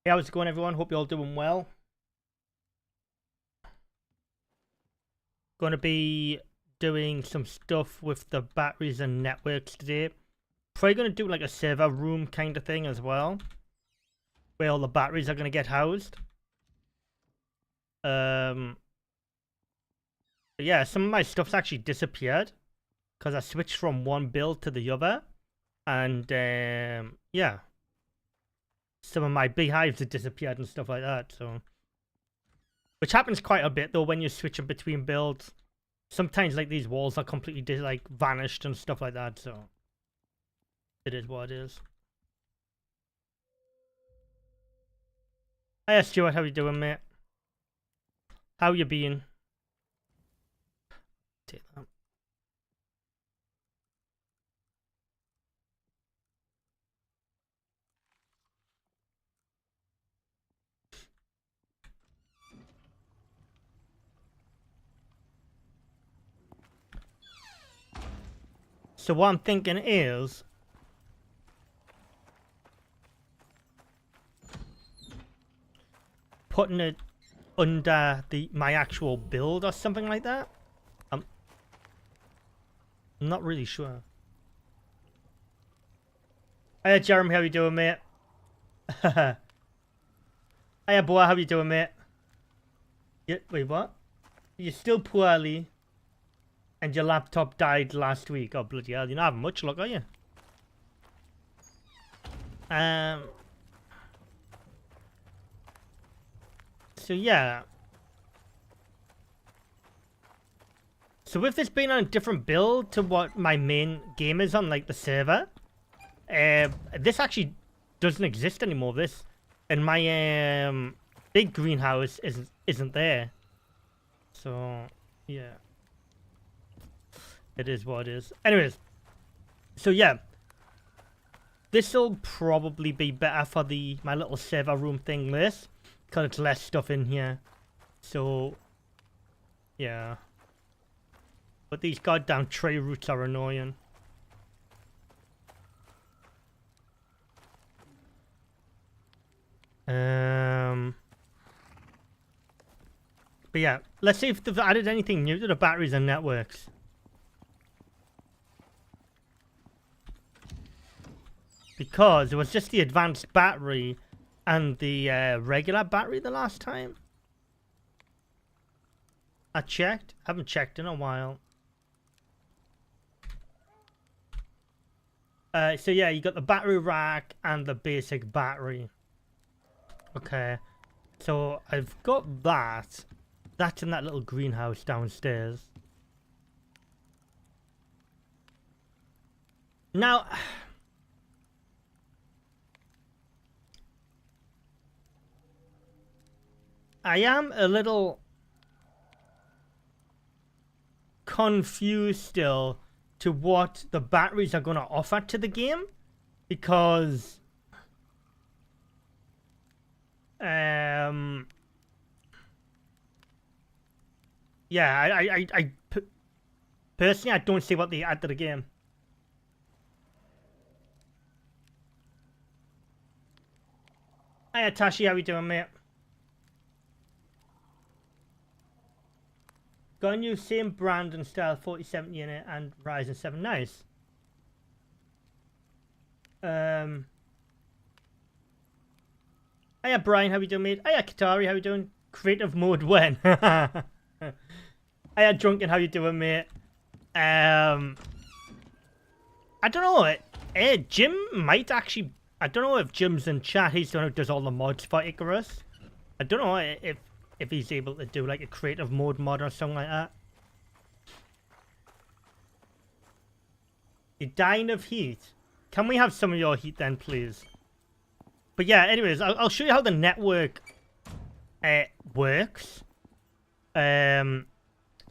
Hey, how's it going, everyone? Hope you're all doing well. Going to be doing some stuff with the batteries and networks today. Probably going to do like a server room kind of thing as well, where all the batteries are going to get housed. But yeah, some of my stuff's actually disappeared because I switched from one build to the other, and yeah, some of my beehives have disappeared and stuff like that. So, which happens quite a bit though when you're switching between builds. Sometimes like these walls are completely like vanished and stuff like that. So it is what it is. Hiya Stuart, how you doing, mate? How you been? Take that. So what I'm thinking is putting it under my actual build or something like that. I'm not really sure. Hiya Jeremy, how you doing, mate? Hiya boy, how you doing, mate? Yeah, wait, what? You're still poorly and your laptop died last week. Oh bloody hell, you're not having much luck, are you? So yeah. So with this being on a different build to what my main game is on, like the server, this actually doesn't exist anymore. This and my big greenhouse isn't there. So yeah, it is what it is. Anyways, so yeah, this will probably be better for my little server room thing, this, because it's less stuff in here. So yeah. But these goddamn tree roots are annoying. But yeah, let's see if they've added anything new to the batteries and networks. Because it was just the advanced battery and the regular battery the last time I checked. Haven't checked in a while. So yeah, you got the battery rack and the basic battery. Okay, so I've got that. That's in that little greenhouse downstairs. Now, I am a little confused still to what the batteries are going to offer to the game, because yeah, I personally I don't see what they add to the game. Hiya Tashi, how you doing, mate? Got a new same brand and style 4070 unit and Ryzen 7. Nice. Hiya Brian, how you doing, mate? Hiya Katari, how you doing? Creative mode when? Hiya Drunken, how you doing, mate? I don't know. Jim might actually. I don't know if Jim's in chat. He's the one who does all the mods for ICARUS. I don't know if he's able to do like a creative mode mod or something like that. You're dying of heat. Can we have some of your heat then, please? But yeah, anyways, I'll show you how the network works. So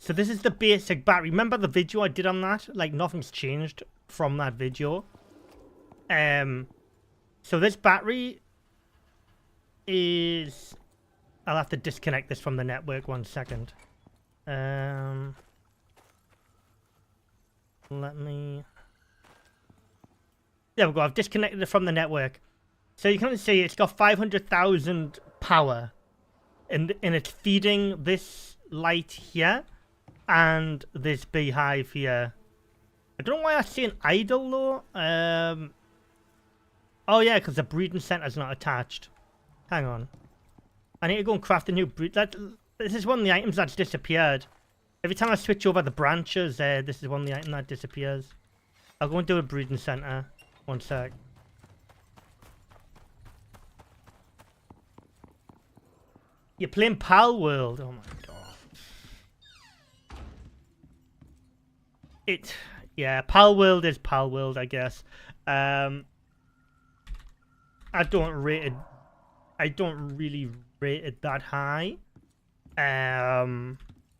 this is the basic battery. Remember the video I did on that? Like nothing's changed from that video. So this battery is... I'll have to disconnect this from the network 1 second. Let me... There we go, I've disconnected it from the network. So you can see it's got 500,000 power, and it's feeding this light here and this beehive here. I don't know why I see an idle though. Oh yeah, because the breeding center's not attached. Hang on. I need to go and craft a new breed. This is one of the items that's disappeared. Every time I switch over the branches, this is one of the items that disappears. I'll go and do a breeding center. One sec. You're playing Palworld. Oh my god. Yeah, Palworld is Palworld, I guess. I don't really rate it that high. Where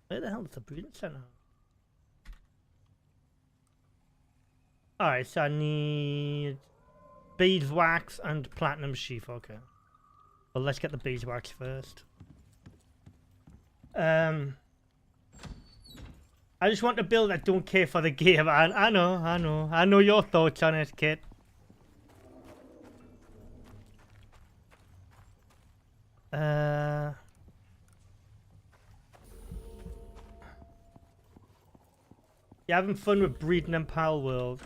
the hell is the breeding center? Alright, so I need beeswax and platinum sheath. Okay. Well, let's get the beeswax first. I just want to build I don't care for the game. I know your thoughts on it, kid. You having fun with breeding in Palworld?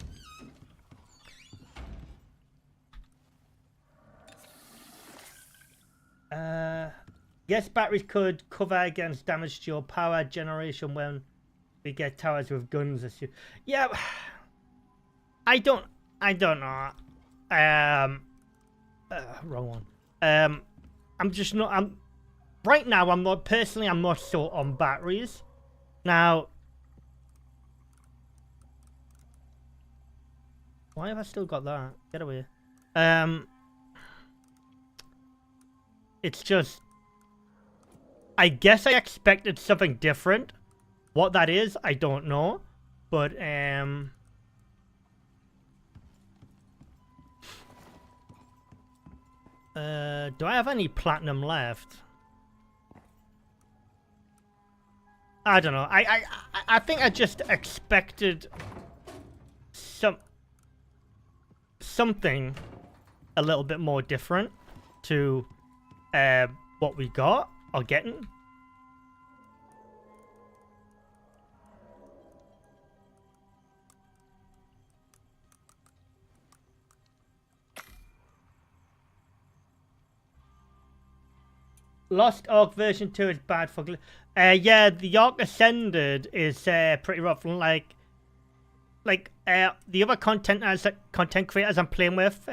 Yes, batteries could cover against damage to your power generation when we get towers with guns. Yeah, I don't know. Wrong one. I'm just not. Right now. I'm not personally. I'm not so on batteries. Now, why have I still got that? Get away. It's just. I guess I expected something different. What that is, I don't know. But, do I have any platinum left? I don't know. I think I just expected something a little bit more different to what we got or getting. Lost Ark version 2 is bad for yeah, the Ark Ascended is pretty rough. Like the other content creators I'm playing with,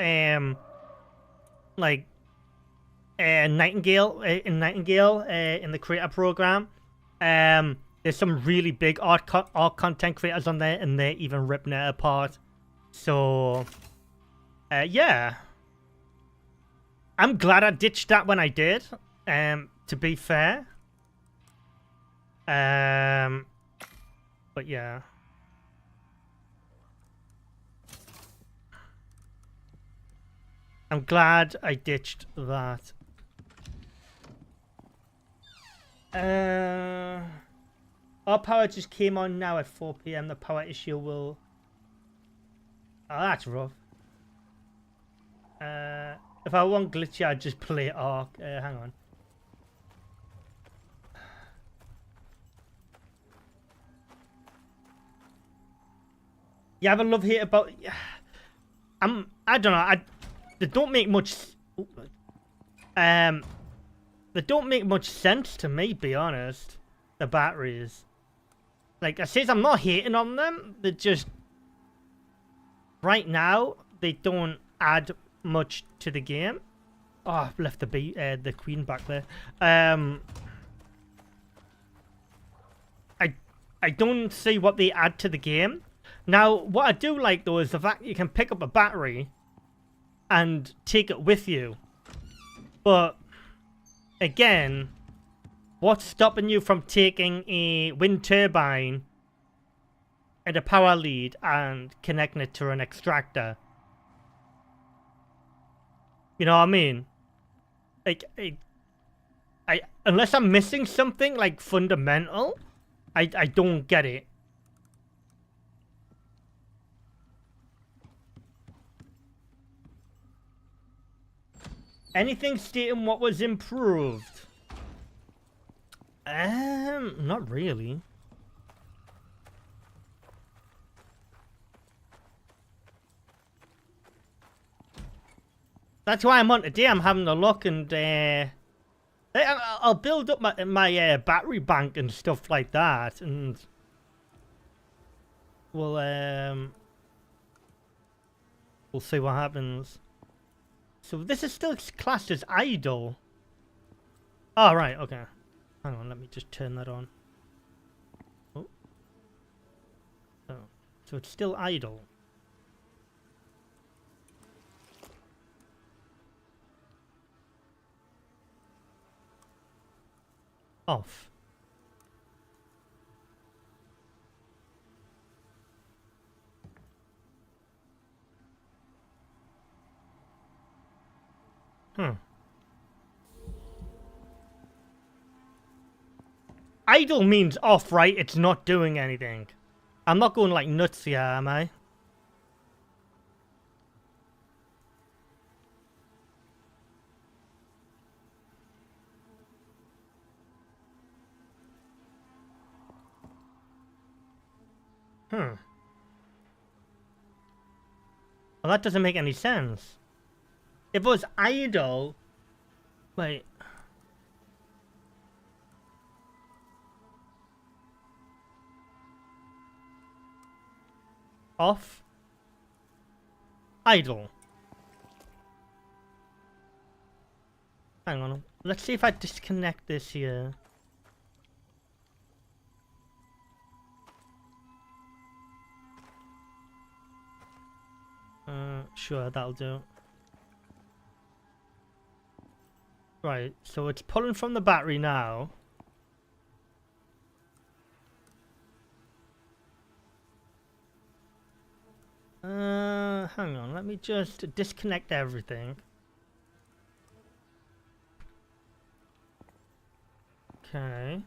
like Nightingale in the creator program, there's some really big art content creators on there, and they're even ripping it apart. So yeah, I'm glad I ditched that when I did. To be fair. But yeah. I'm glad I ditched that. Our power just came on now at 4 PM. The power issue will... Oh, that's rough. If I want glitchy, I'd just play Ark. Hang on. You have a love hate about... I don't know. They don't make much... They don't make much sense to me, be honest. The batteries. Like I says, I'm not hating on them. They're just... Right now, they don't add much to the game. Oh, I've left the queen back there. I don't see what they add to the game. Now, what I do like, though, is the fact you can pick up a battery and take it with you. But, again, what's stopping you from taking a wind turbine and a power lead and connecting it to an extractor? You know what I mean? Like, unless I'm missing something, like, fundamental, I don't get it. Anything stating what was improved? Not really. That's why I'm on today. I'm having a look and I'll build up my battery bank and stuff like that, and we'll see what happens. So this is still classed as idle. Oh, right, okay. Hang on, let me just turn that on. Oh. Oh. So it's still idle. Off. Idle means off, right? It's not doing anything. I'm not going like nuts here, am I? Well, that doesn't make any sense. If it was idle... Wait. Off. Idle. Hang on. Let's see if I disconnect this here. Sure, that'll do. Right, so it's pulling from the battery now. Hang on, let me just disconnect everything. Okay.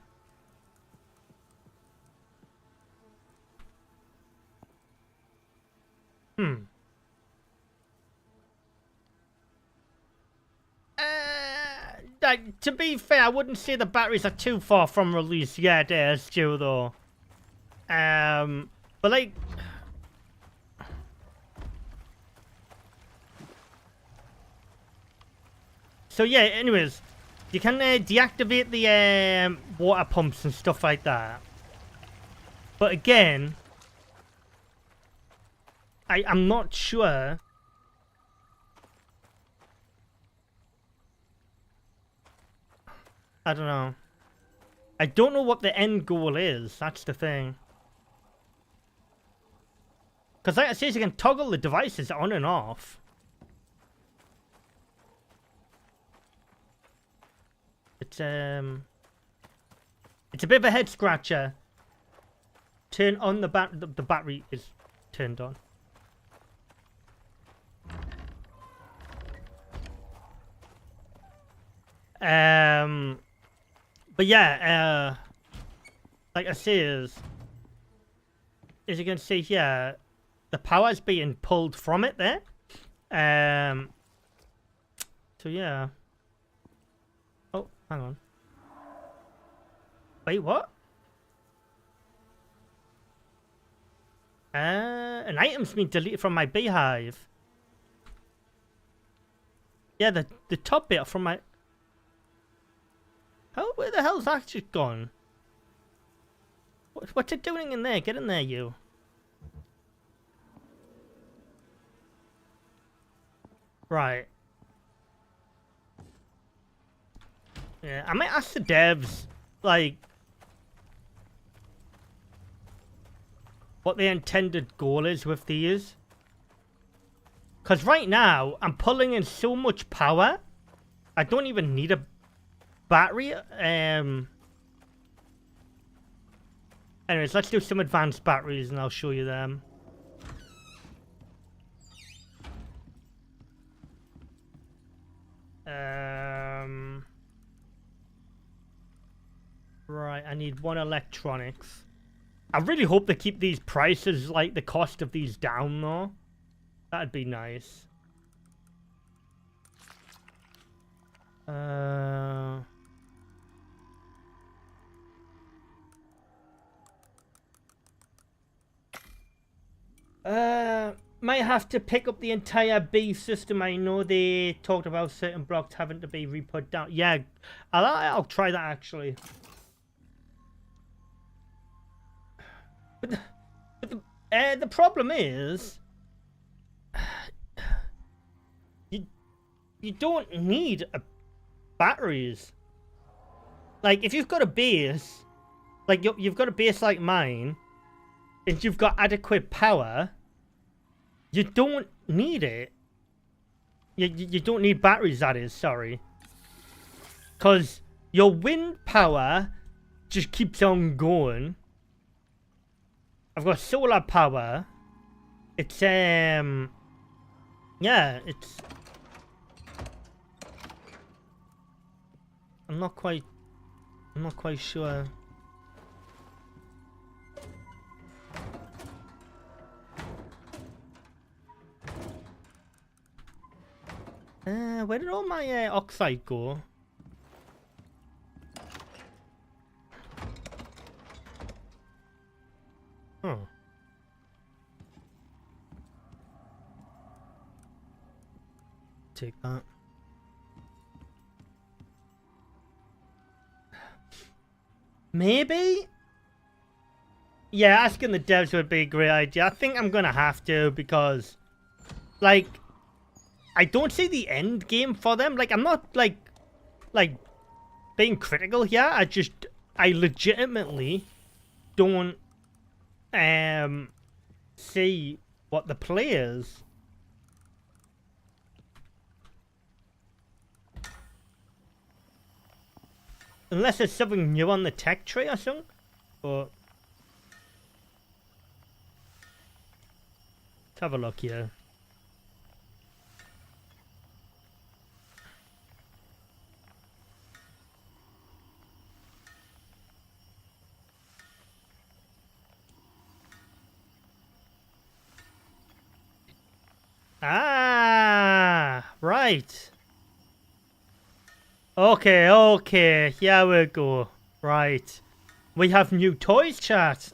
To be fair, I wouldn't say the batteries are too far from release yet, Stu, though. But like... So yeah, anyways, you can deactivate the water pumps and stuff like that. But again, I'm not sure... I don't know. I don't know what the end goal is. That's the thing. Because like I say, you can toggle the devices on and off. It's a bit of a head scratcher. Turn on the battery is turned on. But yeah, like I say, as you can see here, the power's being pulled from it there. So yeah. Oh, hang on. Wait, what? An item's been deleted from my beehive. Yeah, the top bit from my... Oh, where the hell's that just gone? What's it doing in there? Get in there, you. Right. Yeah, I might ask the devs, like, what the intended goal is with these. Because right now, I'm pulling in so much power, I don't even need a battery. Anyways, let's do some advanced batteries and I'll show you them. Right, I need one electronics. I really hope they keep these prices, like the cost of these down though. That'd be nice. Uh... Might have to pick up the entire B system. I know they talked about certain blocks having to be re-put down. Yeah, I'll try that actually. But the problem is, you don't need batteries. Like if you've got a base, like you've got a base like mine, and you've got adequate power. You don't need it. You don't need batteries, that is, sorry. Because your wind power just keeps on going. I've got solar power. It's, yeah, it's... I'm not quite sure. Where did all my oxide go? Huh. Take that. Maybe? Yeah, asking the devs would be a great idea. I think I'm gonna have to because, like, I don't see the end game for them. Like, I'm not, like being critical here. I legitimately don't, see what the players... Unless there's something new on the tech tree or something. But... Let's have a look here. Ah, right. Okay, here we go. Right. We have new toys, chat.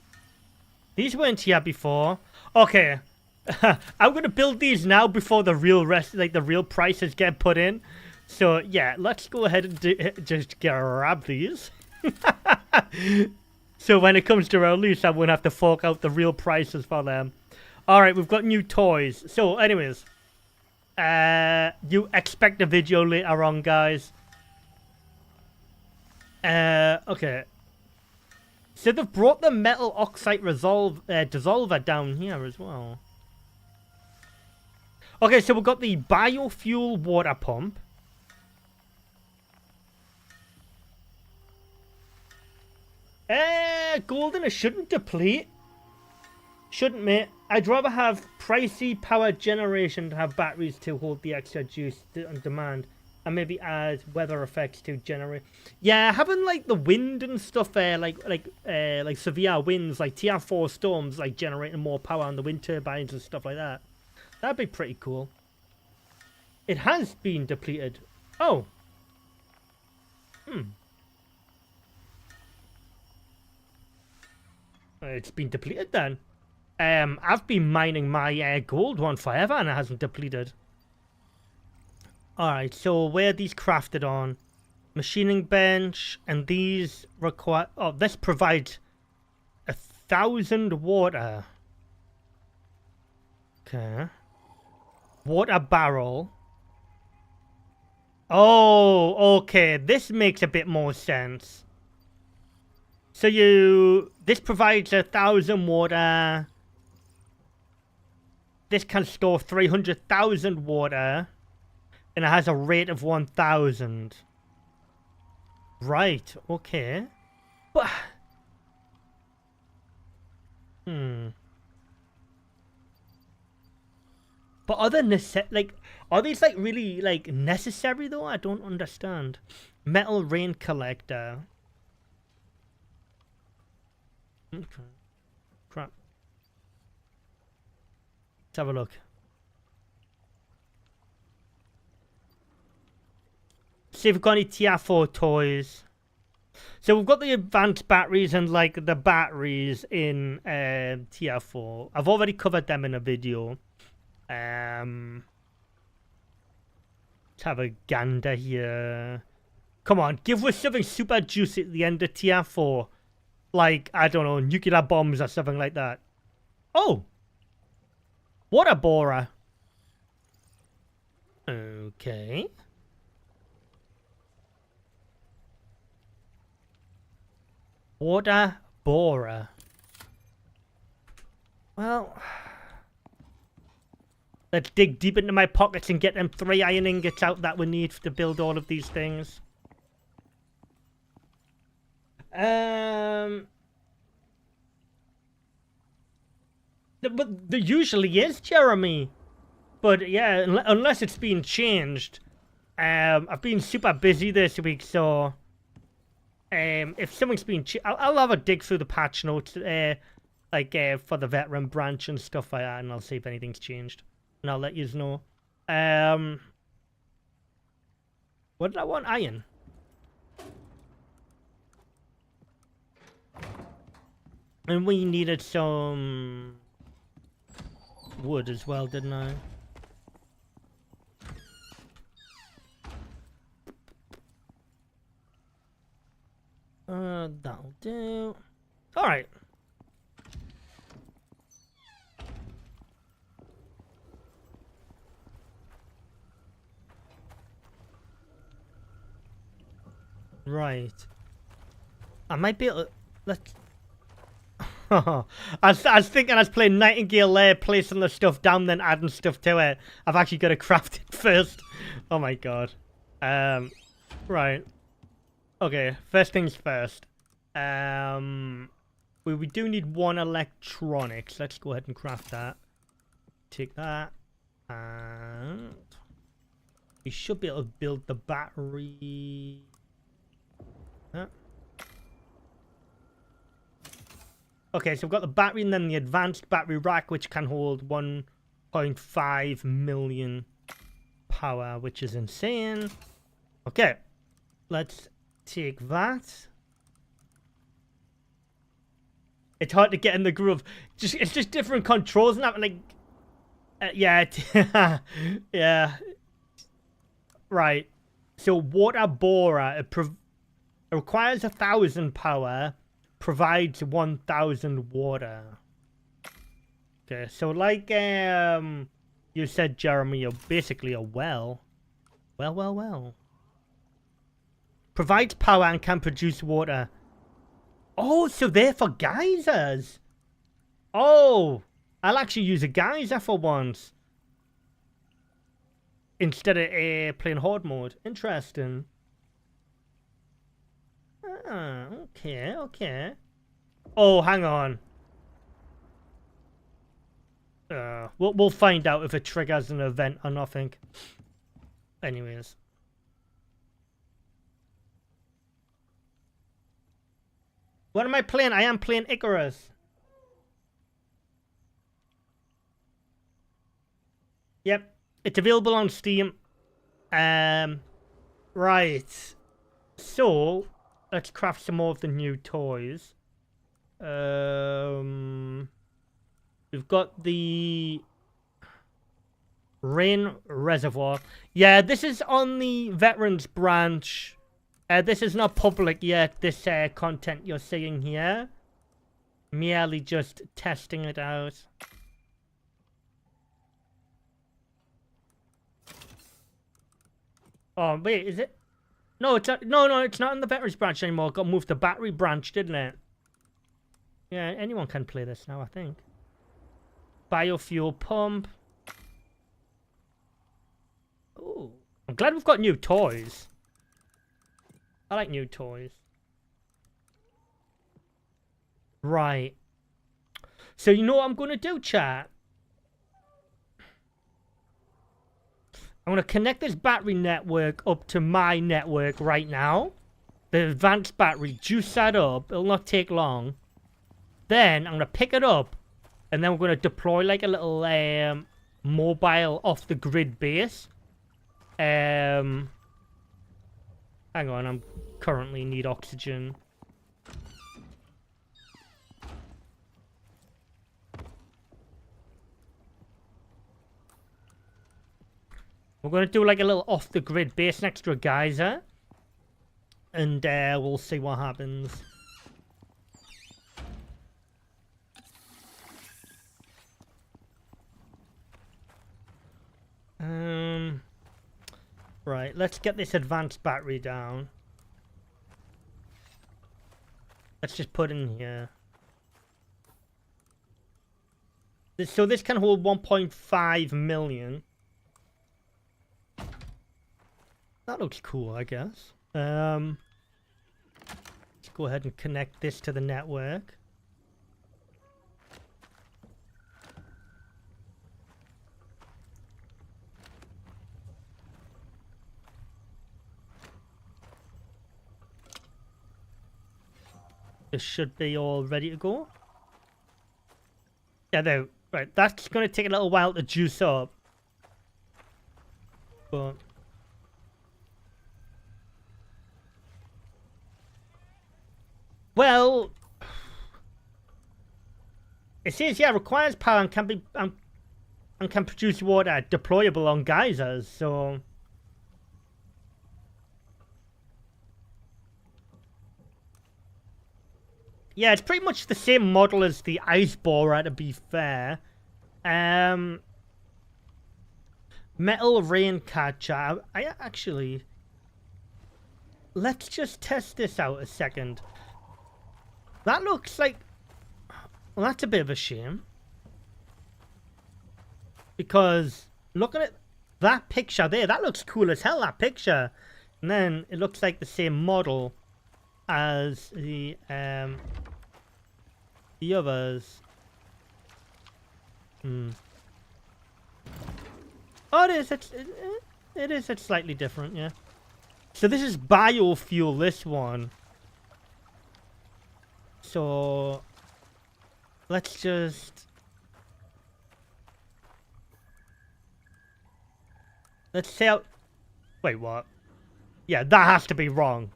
These weren't here before. Okay. I'm gonna build these now before the real the real prices get put in. So, yeah, let's go ahead and just grab these. So when it comes to release, I won't have to fork out the real prices for them. Alright, we've got new toys. So, anyways. You expect a video later on, guys. Okay. So they've brought the metal oxide dissolver down here as well. Okay, so we've got the biofuel water pump. Golden, it shouldn't deplete. Shouldn't, mate. I'd rather have pricey power generation to have batteries to hold the extra juice on demand. And maybe add weather effects to generate. Yeah, having like the wind and stuff like severe winds, like TR4 storms, like generating more power on the wind turbines and stuff like that. That'd be pretty cool. It has been depleted. Oh. It's been depleted then. I've been mining my gold one forever and it hasn't depleted. Alright, so where are these crafted on? Machining bench, and these require... Oh, this provides 1,000 water. Okay. Water barrel. Oh, okay. This makes a bit more sense. So this provides 1,000 water. This can store 300,000 water. And it has a rate of 1,000. Right, okay. But... But are these like really like necessary though? I don't understand. Metal rain collector. Okay. Crap. Let's have a look. See if we've got any tier 4 toys. So we've got the advanced batteries and like the batteries in tier 4. I've already covered them in a video. Let's have a gander here. Come on, give us something super juicy at the end of tier 4. Like, I don't know, nuclear bombs or something like that. Oh! Water borer. Okay. Water borer. Well, let's dig deep into my pockets and get them 3 iron ingots out that we need to build all of these things. But there usually is, Jeremy. But yeah, unless it's been changed. I've been super busy this week, so if something's been I'll have a dig through the patch notes, like for the veteran branch and stuff like that, and I'll see if anything's changed, and I'll let you know. What did I want? Iron. And we needed some wood as well, didn't I? That'll do. Alright. Right. I might be able to... Let's... I was thinking I was playing Nightingale there, placing the stuff down, then adding stuff to it. I've actually got to craft it first. Oh my god. Right. Okay, first things first. We do need 1 electronics. Let's go ahead and craft that. Take that. And we should be able to build the battery. Huh? Okay, so we've got the battery and then the advanced battery rack, which can hold 1.5 million power, which is insane. Okay, let's take that. It's hard to get in the groove. It's just different controls and that, like, yeah, yeah. Right. So water borer, it requires 1,000 power, provides 1,000 water. Okay, so like you said, Jeremy, you're basically a well. Well. Provides power and can produce water. Oh, so they're for geysers. Oh, I'll actually use a geyser for once. Instead of playing horde mode. Interesting. Ah, okay. Oh, hang on. We'll find out if it triggers an event or nothing. Anyways. What am I playing? I am playing ICARUS. Yep. It's available on Steam. Right. So, let's craft some more of the new toys. We've got the Rain Reservoir. Yeah, this is on the Veterans branch. This is not public yet, this content you're seeing here. Merely just testing it out. Oh, wait, is it? No, it's not, no, it's not in the Veterans branch anymore. It got moved to Battery branch, didn't it? Yeah, anyone can play this now, I think. Biofuel pump. Ooh, I'm glad we've got new toys. I like new toys. Right. So you know what I'm going to do, chat? I'm going to connect this battery network up to my network right now. The advanced battery, juice that up. It'll not take long. Then I'm going to pick it up. And then we're going to deploy like a little mobile off the grid base. Hang on, I'm currently need oxygen. We're going to do like a little off-the-grid base next to a geyser. And we'll see what happens. Right, let's get this advanced battery down. Let's just put in here. So this can hold 1.5 million. That looks cool, I guess. Let's go ahead and connect this to the network. This should be all ready to go. Yeah, there. Right, that's going to take a little while to juice up. But... well... it says, yeah, requires power and can be... and can produce water deployable on geysers, so... yeah, it's pretty much the same model as the ice borer, to be fair. Metal rain catcher. I actually... let's just test this out a second. That looks like... well, that's a bit of a shame. Because looking at that picture there, that looks cool as hell, that picture. And then it looks like the same model as the others. Oh, it is. It is. It's slightly different, yeah. So this is biofuel, this one. So let's just... let's say out... wait, what? Yeah, that has to be wrong.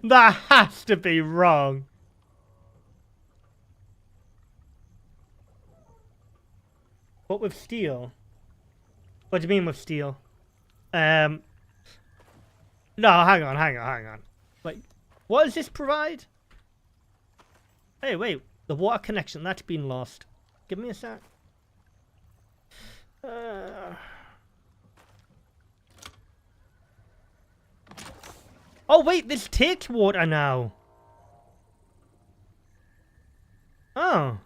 That has to be wrong. What with steel? What do you mean with steel? No, hang on. Wait, what does this provide? Hey, wait, the water connection, that's been lost. Give me a sec. Oh wait, this takes water now. Oh.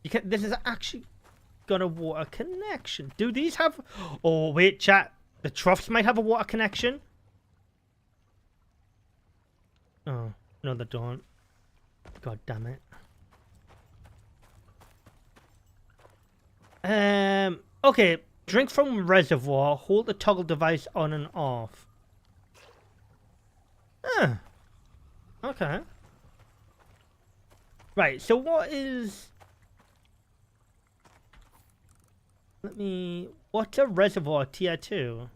You can, this is actually got a water connection. Do these have... oh wait, chat. The troughs might have a water connection. Oh, no they don't. God damn it. Okay. Drink from reservoir. Hold the toggle device on and off. Huh. Okay. Right, so what is... let me... what's a reservoir tier 2?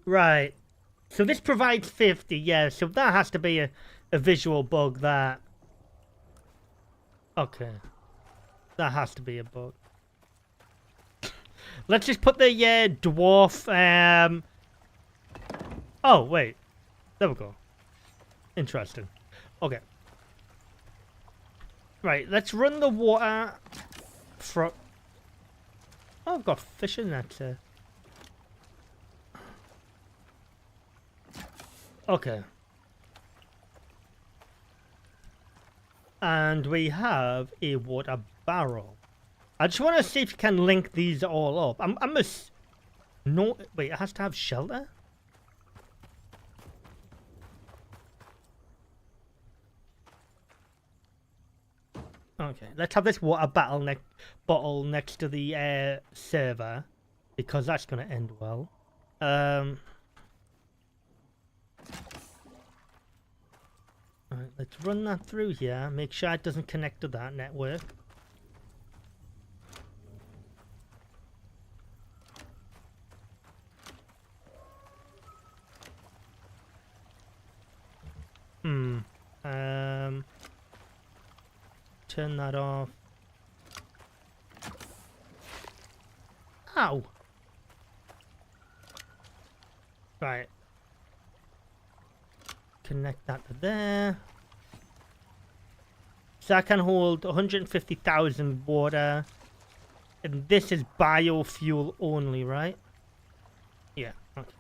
Right. So this provides 50, yeah, so that has to be a visual bug, that. Okay. That has to be a bug. Let's just put the dwarf, oh, wait. There we go. Interesting. Okay. Right, let's run the water from... oh, I've got fishing nets here. Okay. And we have a water barrel. I just want to see if you can link these all up. I'm no, wait, it has to have shelter? Okay, let's have this water bottle next to the server, because that's going to end well. Alright, let's run that through here. Make sure it doesn't connect to that network. Turn that off. Ow! Right. Connect that to there. So that can hold 150,000 water. And this is biofuel only, right? Yeah, okay.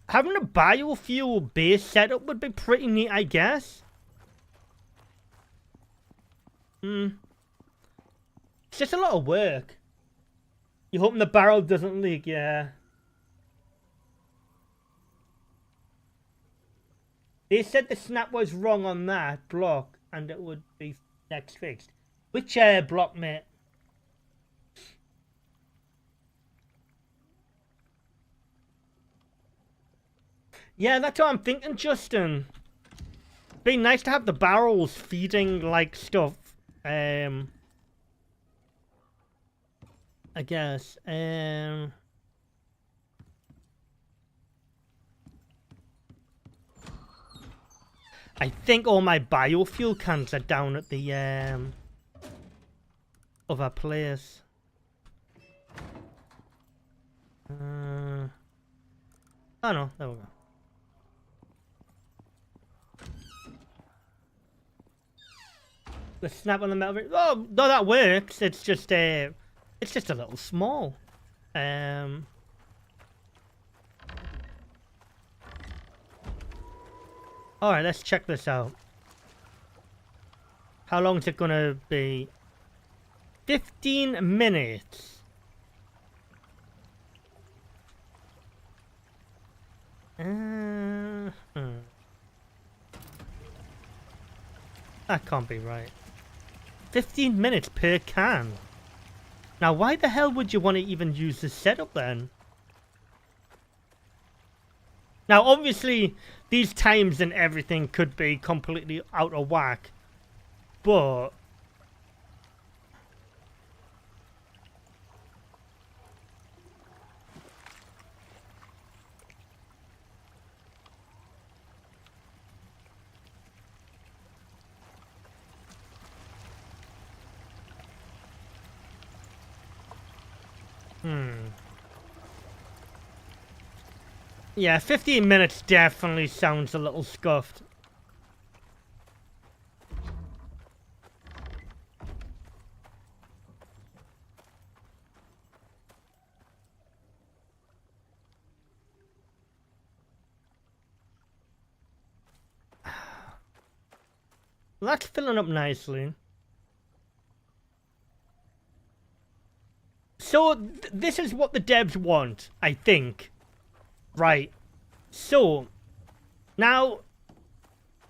Having a biofuel base setup would be pretty neat, I guess. It's just a lot of work. You're hoping the barrel doesn't leak, yeah. They said the snap was wrong on that block, and it would be next fixed. Which block, mate? Yeah, that's what I'm thinking, Justin. Be nice to have the barrels feeding, like, stuff. I guess. I think all my biofuel cans are down at the other place. Oh no, there we go. The snap on the metal. Oh no, that works. It's just a little small. Alright, let's check this out. How long is it gonna be? 15 minutes. That can't be right. 15 minutes per can. Now, why the hell would you want to even use this setup then? Now, obviously, these times and everything could be completely out of whack. But... yeah, 15 minutes definitely sounds a little scuffed. Well, that's filling up nicely. So, this is what the devs want, I think. Right. So, now,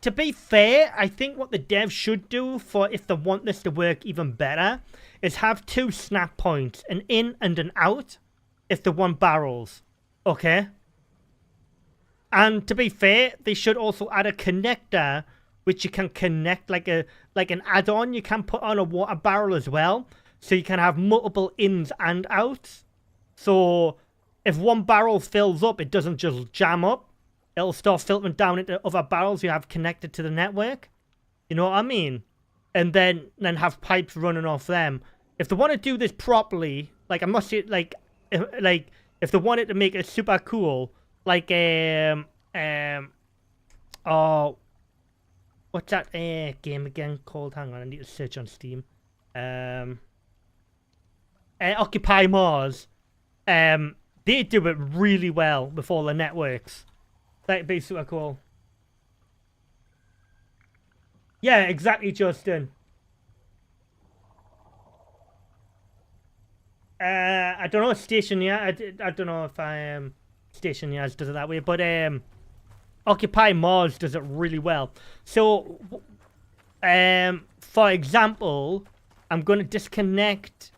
to be fair, I think what the devs should do for if they want this to work even better is have 2 snap points, an in and an out, if they want barrels. Okay? And to be fair, they should also add a connector which you can connect like an add-on you can put on a water barrel as well. So you can have multiple ins and outs. So if one barrel fills up, it doesn't just jam up. It'll start filtering down into other barrels you have connected to the network. You know what I mean? And then have pipes running off them. If they want to do this properly, like I must say, like if they wanted to make it super cool, like oh, what's that game again called? Hang on, I need to search on Steam. Occupy Mars. They do it really well with all the networks. That'd be super cool. Yeah, exactly, Justin. I don't know, Station I don't know if Station Yards does it that way, but Occupy Mars does it really well. So, for example, I'm going to disconnect.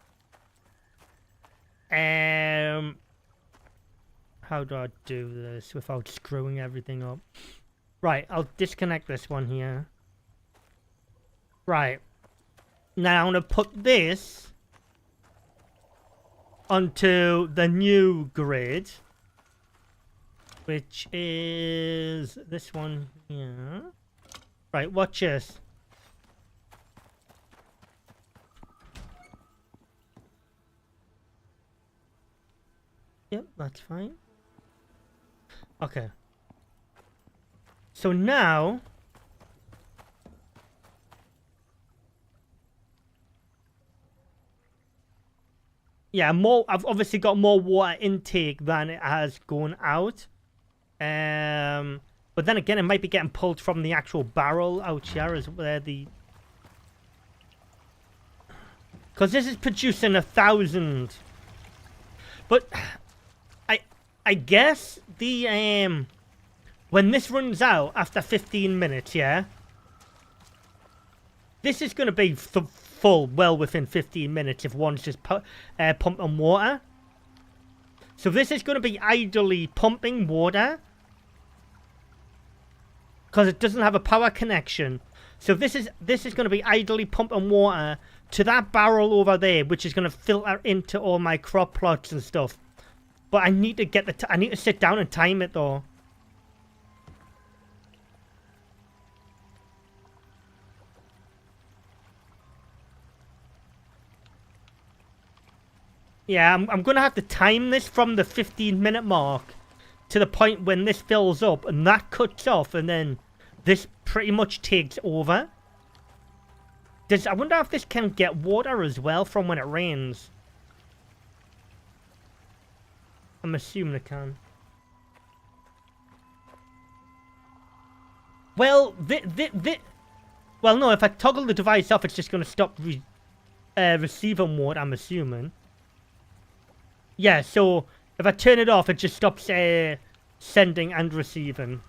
How how do I do this without screwing everything up? Right, I'll disconnect this one here. Right. Now I'm going to put this onto the new grid, which is this one here. Right, watch this. Yep, that's fine. Okay. So now... yeah, I've obviously got more water intake than it has gone out. But then again, it might be getting pulled from the actual barrel out here is where the... because this is producing 1,000. But I guess the when this runs out after 15 minutes, yeah, this is going to be full well within 15 minutes if one's just pumping water. So this is going to be idly pumping water because it doesn't have a power connection. So this is going to be idly pumping water to that barrel over there, which is going to filter into all my crop plots and stuff. But I need to get I need to sit down and time it though. Yeah, I'm going to have to time this from the 15-minute mark to the point when this fills up and that cuts off, and then this pretty much takes over. I wonder if this can get water as well from when it rains. I'm assuming it can. Well, well, no, if I toggle the device off, it's just going to stop receiving water, I'm assuming. Yeah, so if I turn it off, it just stops sending and receiving.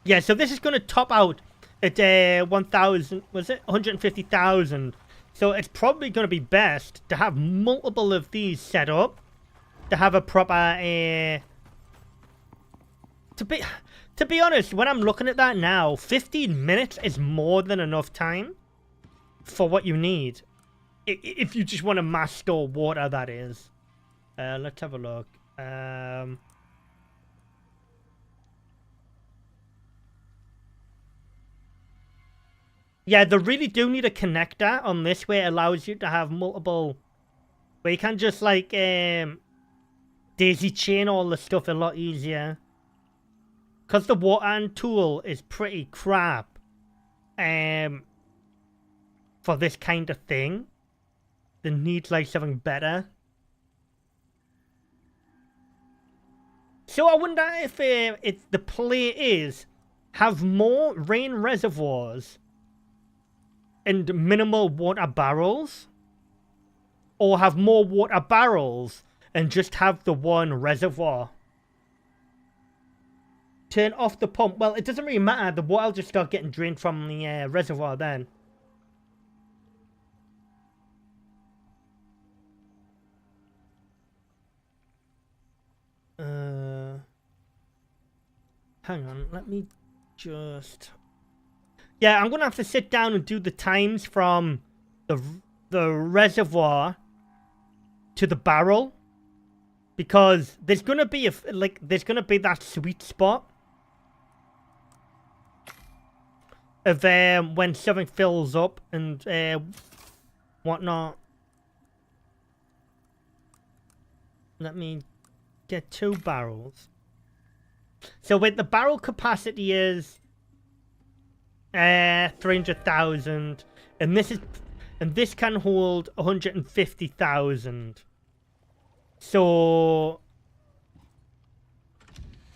Yeah, so this is going to top out at 1,000, was it? 150,000. So it's probably going to be best to have multiple of these set up to have a proper... To be honest, when I'm looking at that now, 15 minutes is more than enough time for what you need. If you just want to mass store water, that is. Let's have a look. Yeah, they really do need a connector on this where it allows you to have multiple... where you can just, like, daisy chain all the stuff a lot easier. Because the water tool is pretty crap for this kind of thing. They need, like, something better. So I wonder if the play is have more rain reservoirs and minimal water barrels, or have more water barrels and just have the one reservoir. Turn off the pump. Well, it doesn't really matter. The water will just start getting drained from the reservoir then. Hang on. Let me just... yeah, I'm going to have to sit down and do the times from the reservoir to the barrel. Because there's going to be there's going to be that sweet spot of when something fills up and whatnot. Let me get 2 barrels. So with the barrel capacity is 300,000, and this can hold 150,000. So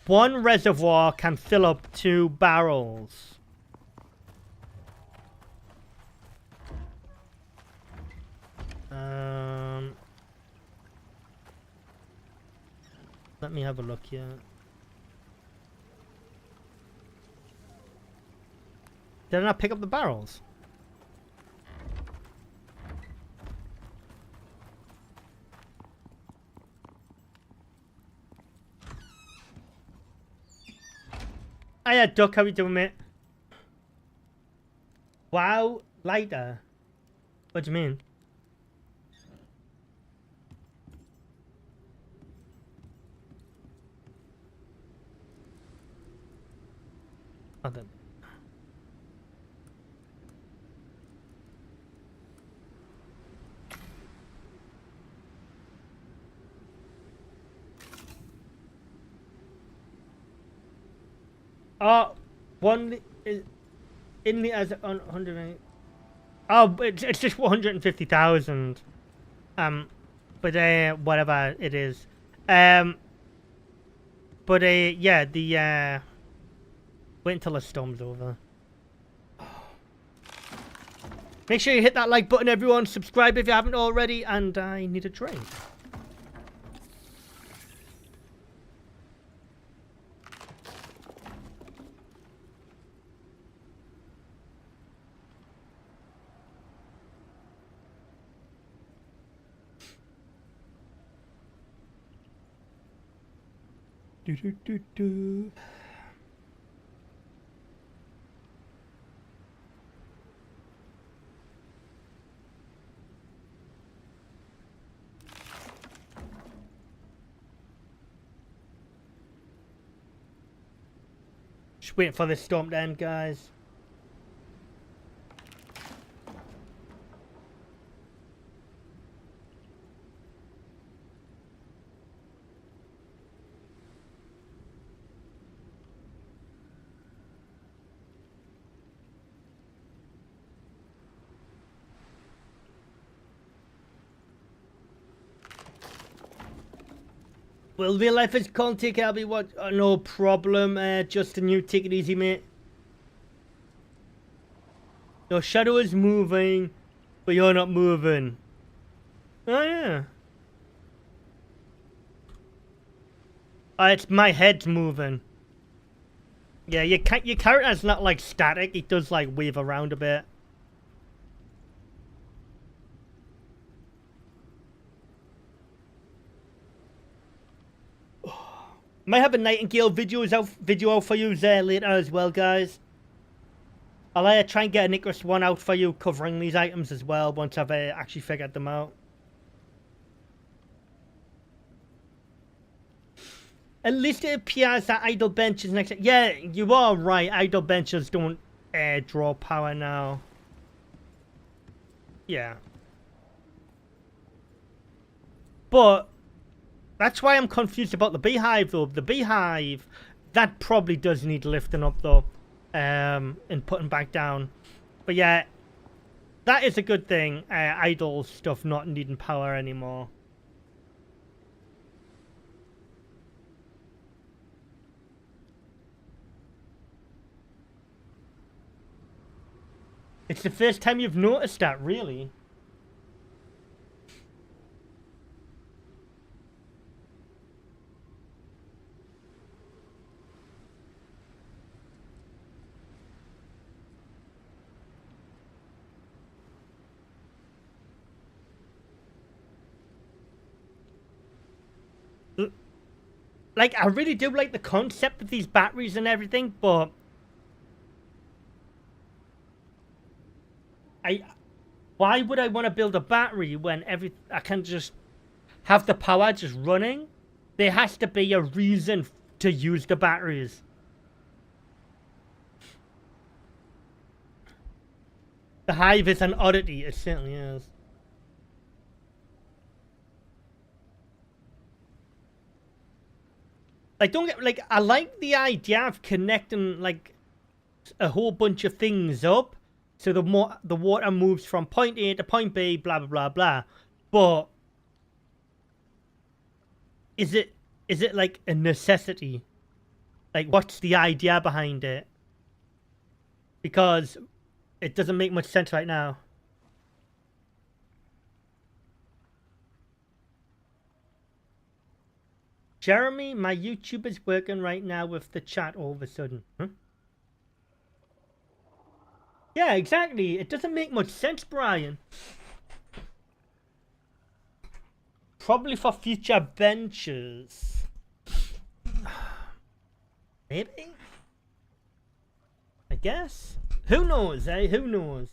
one reservoir can fill up 2 barrels. Let me have a look here. Did I not pick up the barrels? Hiya, Duck. How you doing, mate? Wow, lighter. What do you mean? Oh, then. Oh, one in the as on 108. Oh, it's just 150,000. But whatever it is. But yeah, the wait until the storm's over. Make sure you hit that like button, everyone. Subscribe if you haven't already, and I need a drink. Do do do do. Just waiting for this storm to end, guys. Well, real life is can't take it. I'll be what? No problem. Justin, you take it easy, mate. Your shadow is moving, but you're not moving. Oh yeah. It's my head's moving. Yeah, your character's not like static. It does like wave around a bit. Might have a nightingale video out for you there later as well, guys. I'll try and get an Icarus one out for you covering these items as well once I've actually figured them out. At least it appears that idle benches next. Yeah, you are right. Idle benches don't draw power now. Yeah. But that's why I'm confused about the beehive, though. The beehive, that probably does need lifting up, though, and putting back down. But yeah, that is a good thing. Idle stuff not needing power anymore. It's the first time you've noticed that, really. Like, I really do like the concept of these batteries and everything, but why would I want to build a battery when I can just have the power just running? There has to be a reason to use the batteries. The hive is an oddity, it certainly is. Like, don't get, like, I like the idea of connecting, like, a whole bunch of things up, so the water moves from point A to point B, blah, blah, blah, blah. But is it like a necessity? Like, what's the idea behind it? Because it doesn't make much sense right now. Jeremy, my YouTube is working right now with the chat all of a sudden. Huh? Yeah, exactly. It doesn't make much sense, Brian. Probably for future ventures. Maybe? I guess. Who knows, eh? Who knows?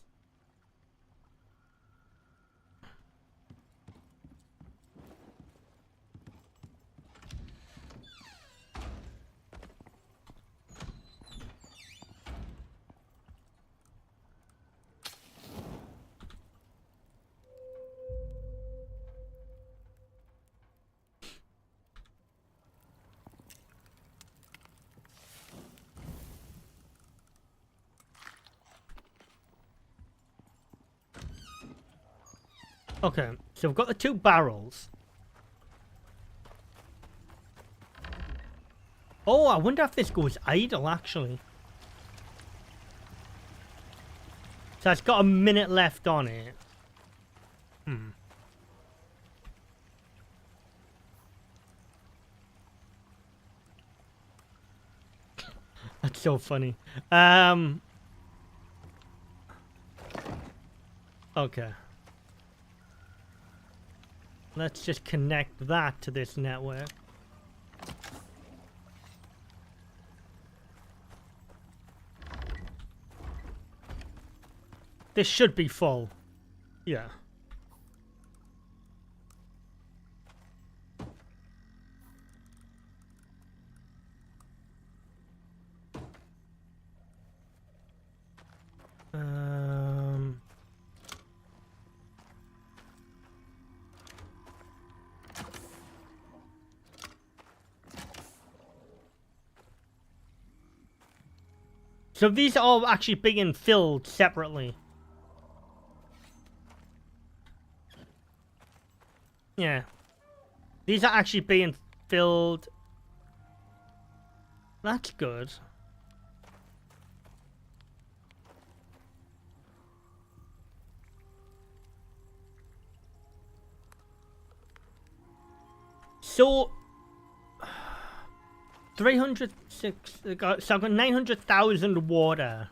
Okay, so we've got the 2 barrels. Oh, I wonder if this goes idle, actually. So it's got a minute left on it. That's so funny. Okay. Let's just connect that to this network. This should be full. Yeah. So these are all actually being filled separately. Yeah. These are actually being filled. That's good. So 306. So I've got 900,000 water,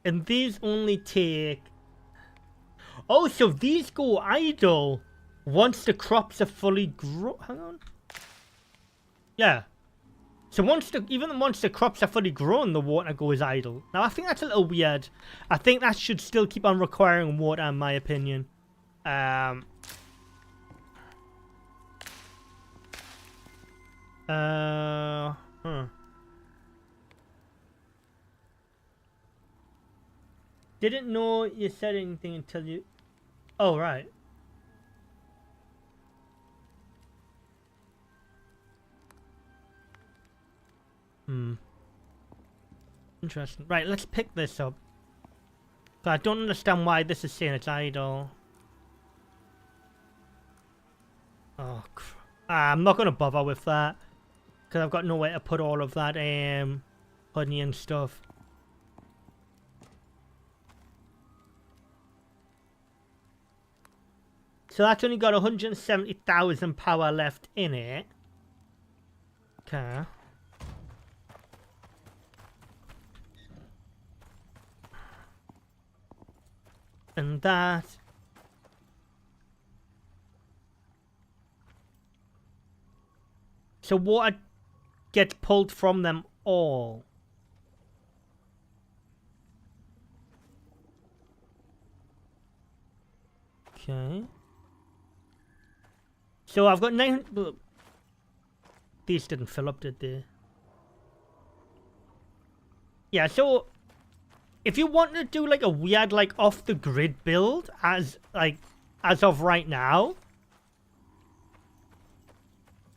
and these only take. Oh, so these go idle once the crops are fully grown. Hang on. Yeah. So even once the crops are fully grown, the water goes idle. Now I think that's a little weird. I think that should still keep on requiring water, in my opinion. Didn't know you said anything until you. Oh, right. Interesting. Right, let's pick this up. But I don't understand why this is saying it's idle. Oh, I'm not going to bother with that. Because I've got nowhere to put all of that honey and stuff. So that's only got 170,000 power left in it. Okay. And that. So water gets pulled from them all. Okay. So I've got 900. These didn't fill up, did they? Yeah, so if you want to do like a weird, like off the grid build as of right now,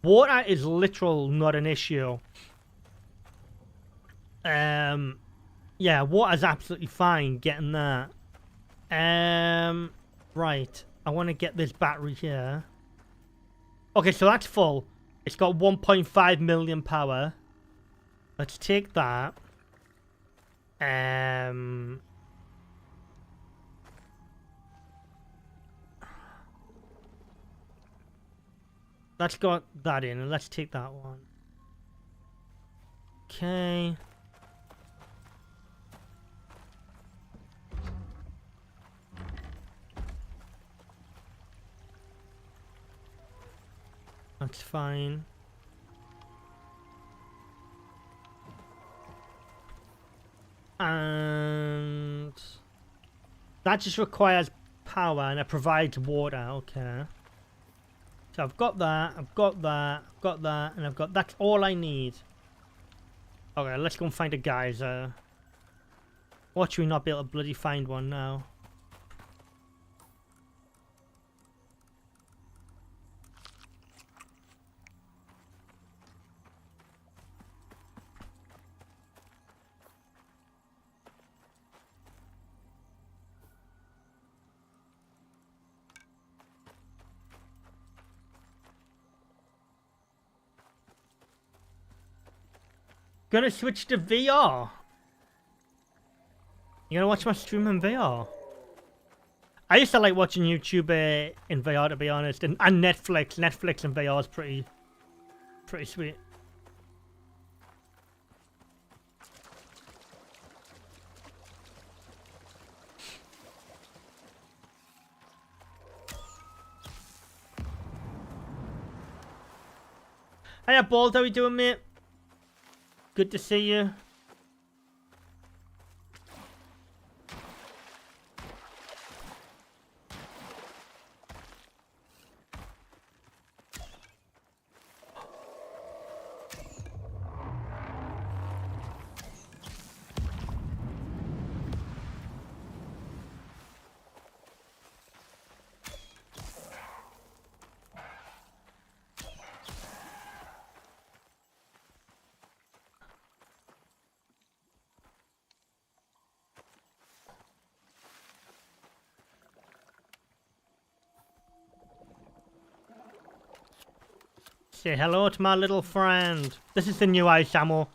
water is literal not an issue. Yeah, water's absolutely fine getting that. Right. I want to get this battery here. Okay, so that's full. It's got 1.5 million power. Let's take that. Let's got that in and let's take that one. Okay. That's fine. And that just requires power and it provides water. Okay. So I've got that, I've got that, I've got that, and I've got... That's all I need. Okay, let's go and find a geyser. Watch me not be able to bloody find one now. Gonna switch to VR. You gonna watch my stream in VR? I used to like watching YouTube in VR, to be honest, and Netflix. Netflix in VR is pretty sweet. Hiya, Bald. How you doing, mate? Good to see you. Say hello to my little friend. This is the new ice ammo.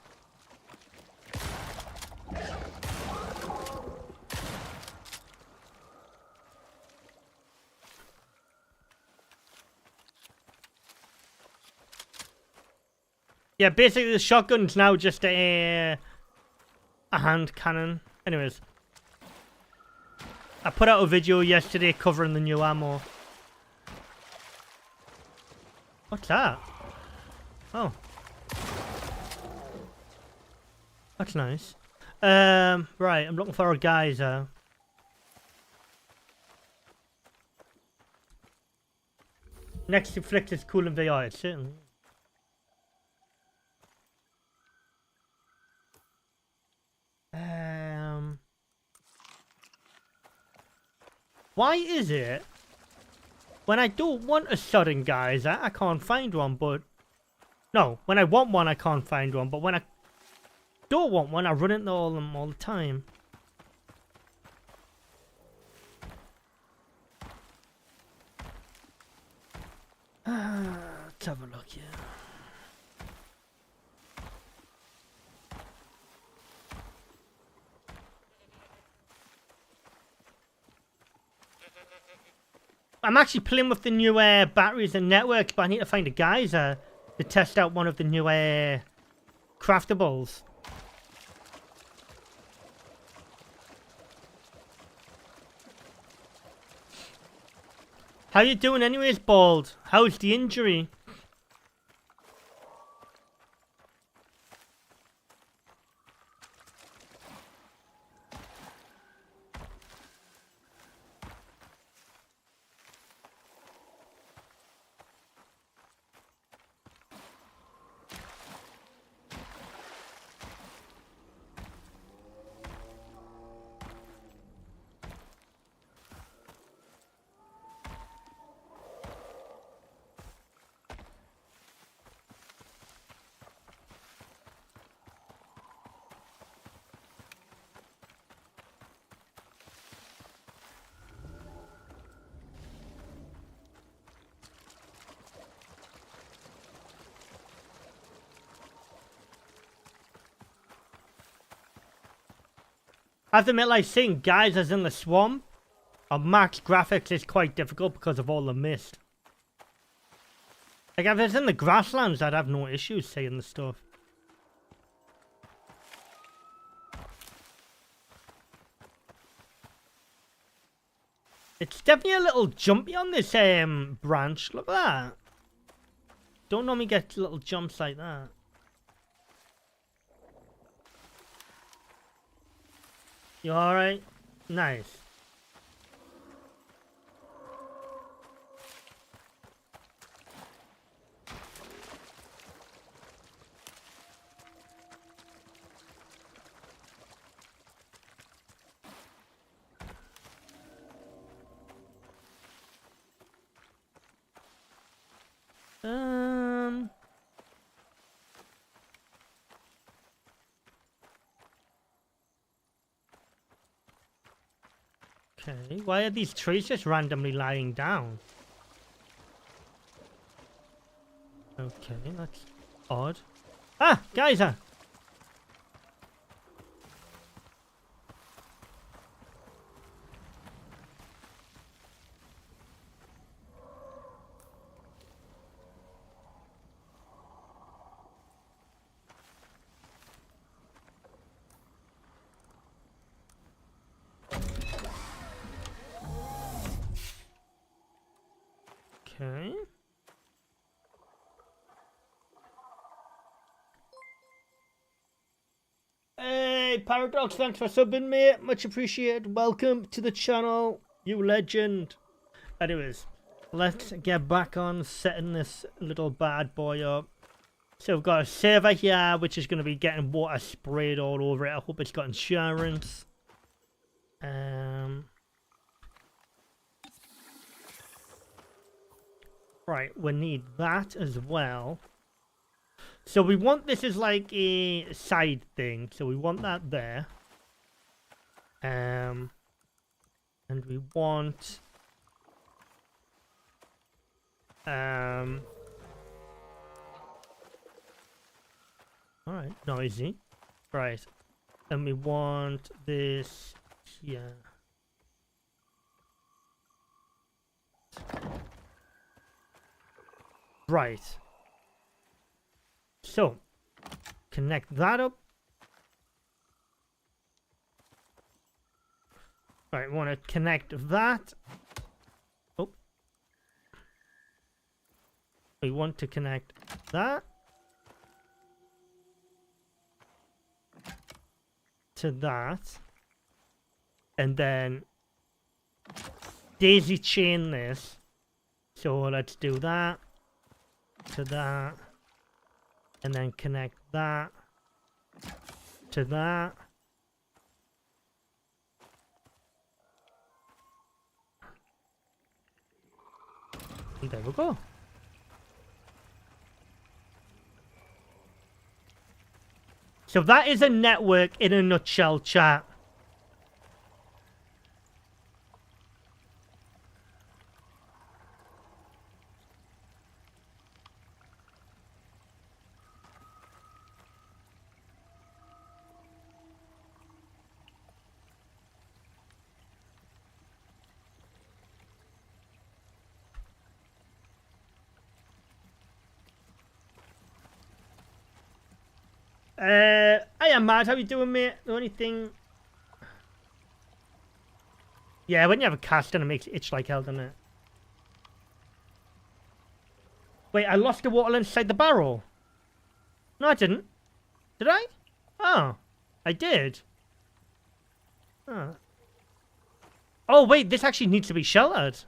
Yeah, basically the shotgun's now just a hand cannon. Anyways. I put out a video yesterday covering the new ammo. What's that? Oh. That's nice. Right, I'm looking for a geyser. Next to Flick is cool in VR, it's certainly. Why is it when I don't want a sudden geyser, I can't find one, but... No, when I want one, I can't find one, but when I don't want one, I run into them all the time. Let's have a look here. I'm actually playing with the new batteries and networks, but I need to find a geyser to test out one of the new craftables. How you doing anyways, Bald? How's the injury? I have to admit, like, seeing geysers in the swamp on max graphics is quite difficult because of all the mist. Like, if it's in the grasslands, I'd have no issues seeing the stuff. It's definitely a little jumpy on this branch. Look at that. don't normally get little jumps like that. You alright? Nice. Okay, why are these trees just randomly lying down? Okay, that's odd. Ah, geyser! Okay. Hey, Paradox, thanks for subbing, mate. Much appreciated. Welcome to the channel, you legend. Anyways, let's get back on setting this little bad boy up. So we've got a server here, which is going to be getting water sprayed all over it. I hope it's got insurance. Right, we need that as well. So we want this as like a side thing. So we want that there. And we want alright, noisy. Right. And we want this here. Right. So, connect that up. Right, we want to connect that. Oh. We want to connect that to that. And then daisy chain this. So let's do that to that. And then connect that to that. And there we go. So that is a network in a nutshell, chat. I am mad. How you doing, mate? The only thing... Yeah, when you have a cast on, it makes it itch like hell, doesn't it? Wait, I lost the water inside the barrel. No, I didn't. Did I? Oh, I did. Oh. Oh, wait, this actually needs to be sheltered.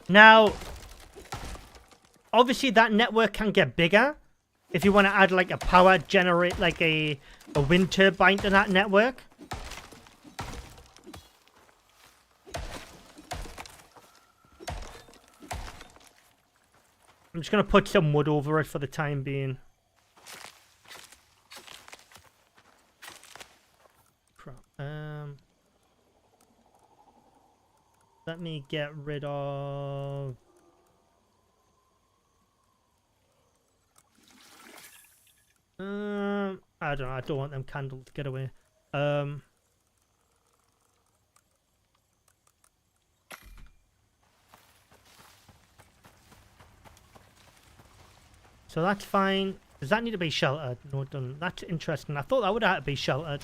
Now, obviously that network can get bigger if you want to add like a power generate, like a wind turbine to that network. I'm just gonna put some wood over it for the time being. Crap. Let me get rid of... I don't know, I don't want them candles to get away. So that's fine. Does that need to be sheltered? No, it doesn't. That's interesting. I thought that would have to be sheltered.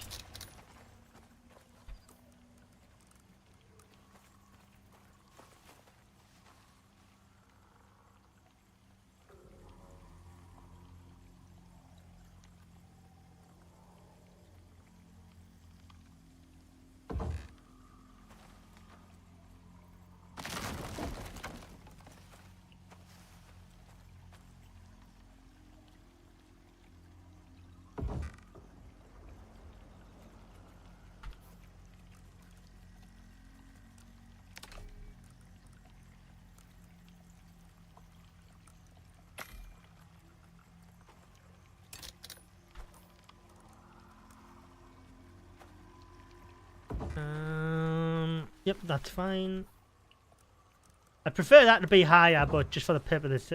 Yep, that's fine. I prefer that to be higher, but just for the purpose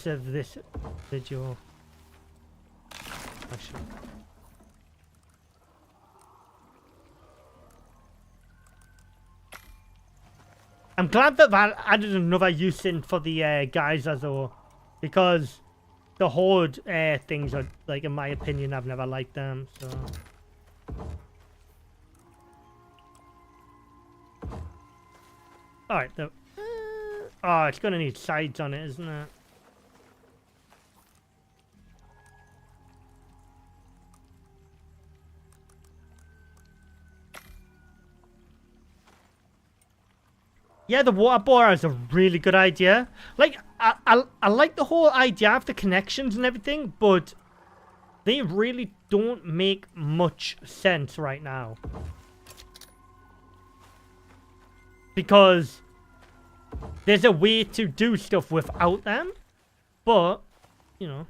of this video. Actually. I'm glad that that added another use in for the geyser though, because the horde things are, like, in my opinion, I've never liked them, so... Alright, though. Oh, it's gonna need sides on it, isn't it? Yeah, the water bore is a really good idea. Like, I like the whole idea of the connections and everything, but they really don't make much sense right now. Because there's a way to do stuff without them, but, you know,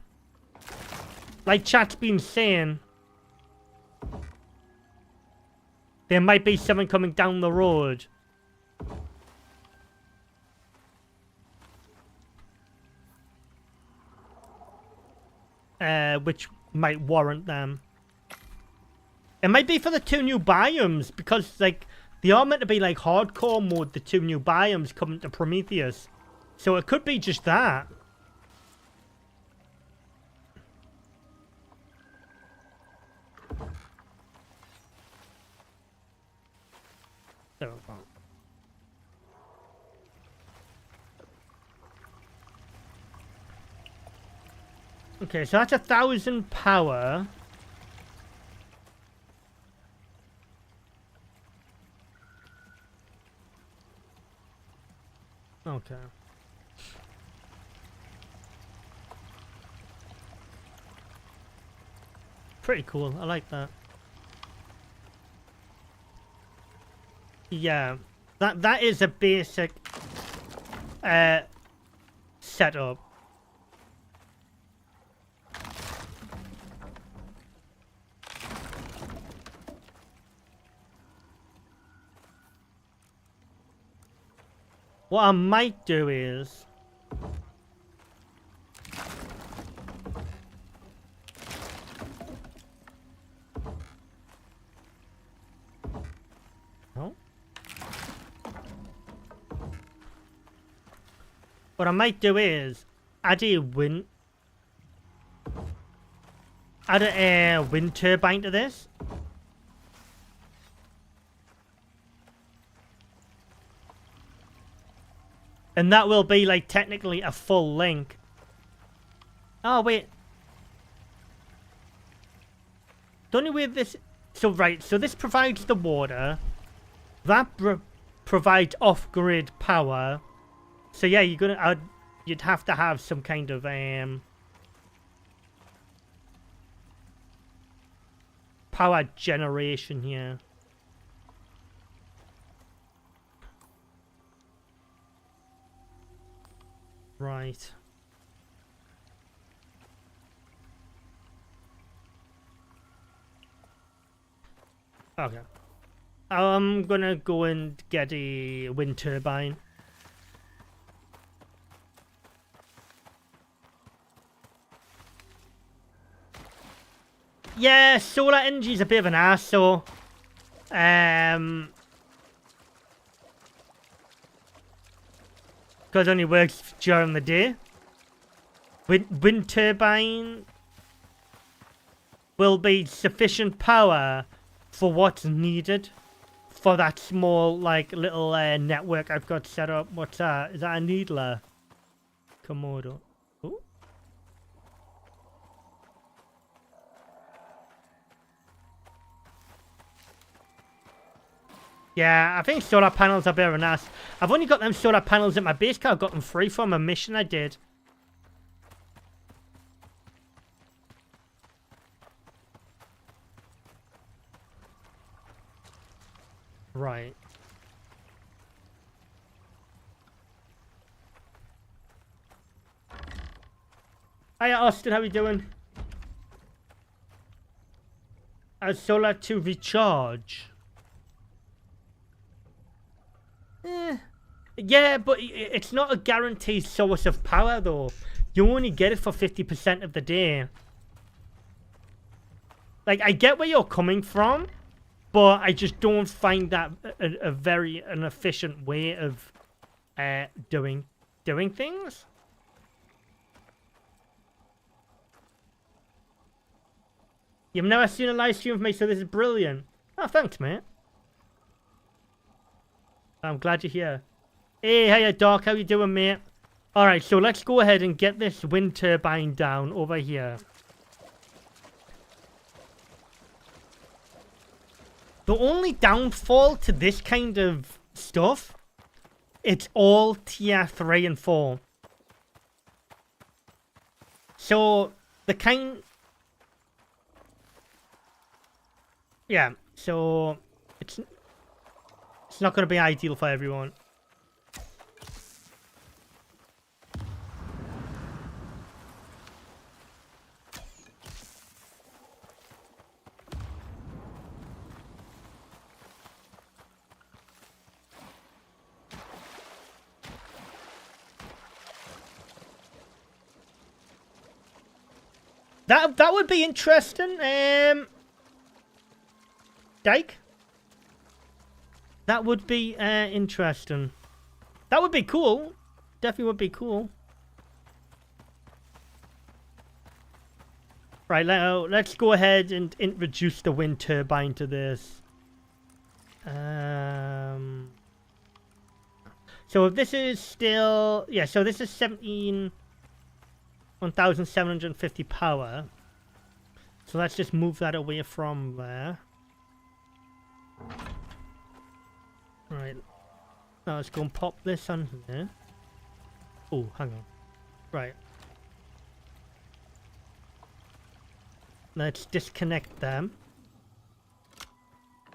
like chat's been saying, there might be something coming down the road. Which might warrant them. It might be for the 2 new biomes, because, like, they are meant to be like hardcore mode, the 2 new biomes coming to Prometheus. So it could be just that. There we go. Okay, so that's 1,000 power. Okay. Pretty cool. I like that. Yeah. That is a basic setup. What I might do is... Oh. What I might do is add a wind turbine to this. And that will be, like, technically a full link. Oh, wait. The only way this... So, right, so this provides the water. That provides off-grid power. So, yeah, you're gonna... you'd have to have some kind of, power generation here. Right. Okay. I'm gonna go and get a wind turbine. Yeah, solar energy is a bit of an arsehole. Because it only works during the day. Wind turbine will be sufficient power for what's needed for that small, like, little network I've got set up. What's that? Is that a needler? Komodo. Ooh. Yeah, I think solar panels are better than us. I've only got them solar panels at my base car. I got them free from a mission I did. Right. Hiya, Austin. How you doing? Solar to recharge. Yeah, but it's not a guaranteed source of power, though. You only get it for 50% of the day. Like, I get where you're coming from, but I just don't find that a very efficient way of doing things. You've never seen a live stream of me, so this is brilliant. Oh, thanks, mate. I'm glad you're here. Hey, hiya, Doc. How you doing, mate? Alright, so let's go ahead and get this wind turbine down over here. The only downfall to this kind of stuff, it's all tier 3 and 4. So, the kind... Yeah, so... It's not going to be ideal for everyone. That would be interesting. Dyke? That would be interesting. That would be cool. Definitely would be cool. Right, let's go ahead and introduce the wind turbine to this. So this is still... Yeah, so this is 1,750 power. So let's just move that away from there. Right. Now let's go and pop this on here. Oh, hang on. Right. Let's disconnect them.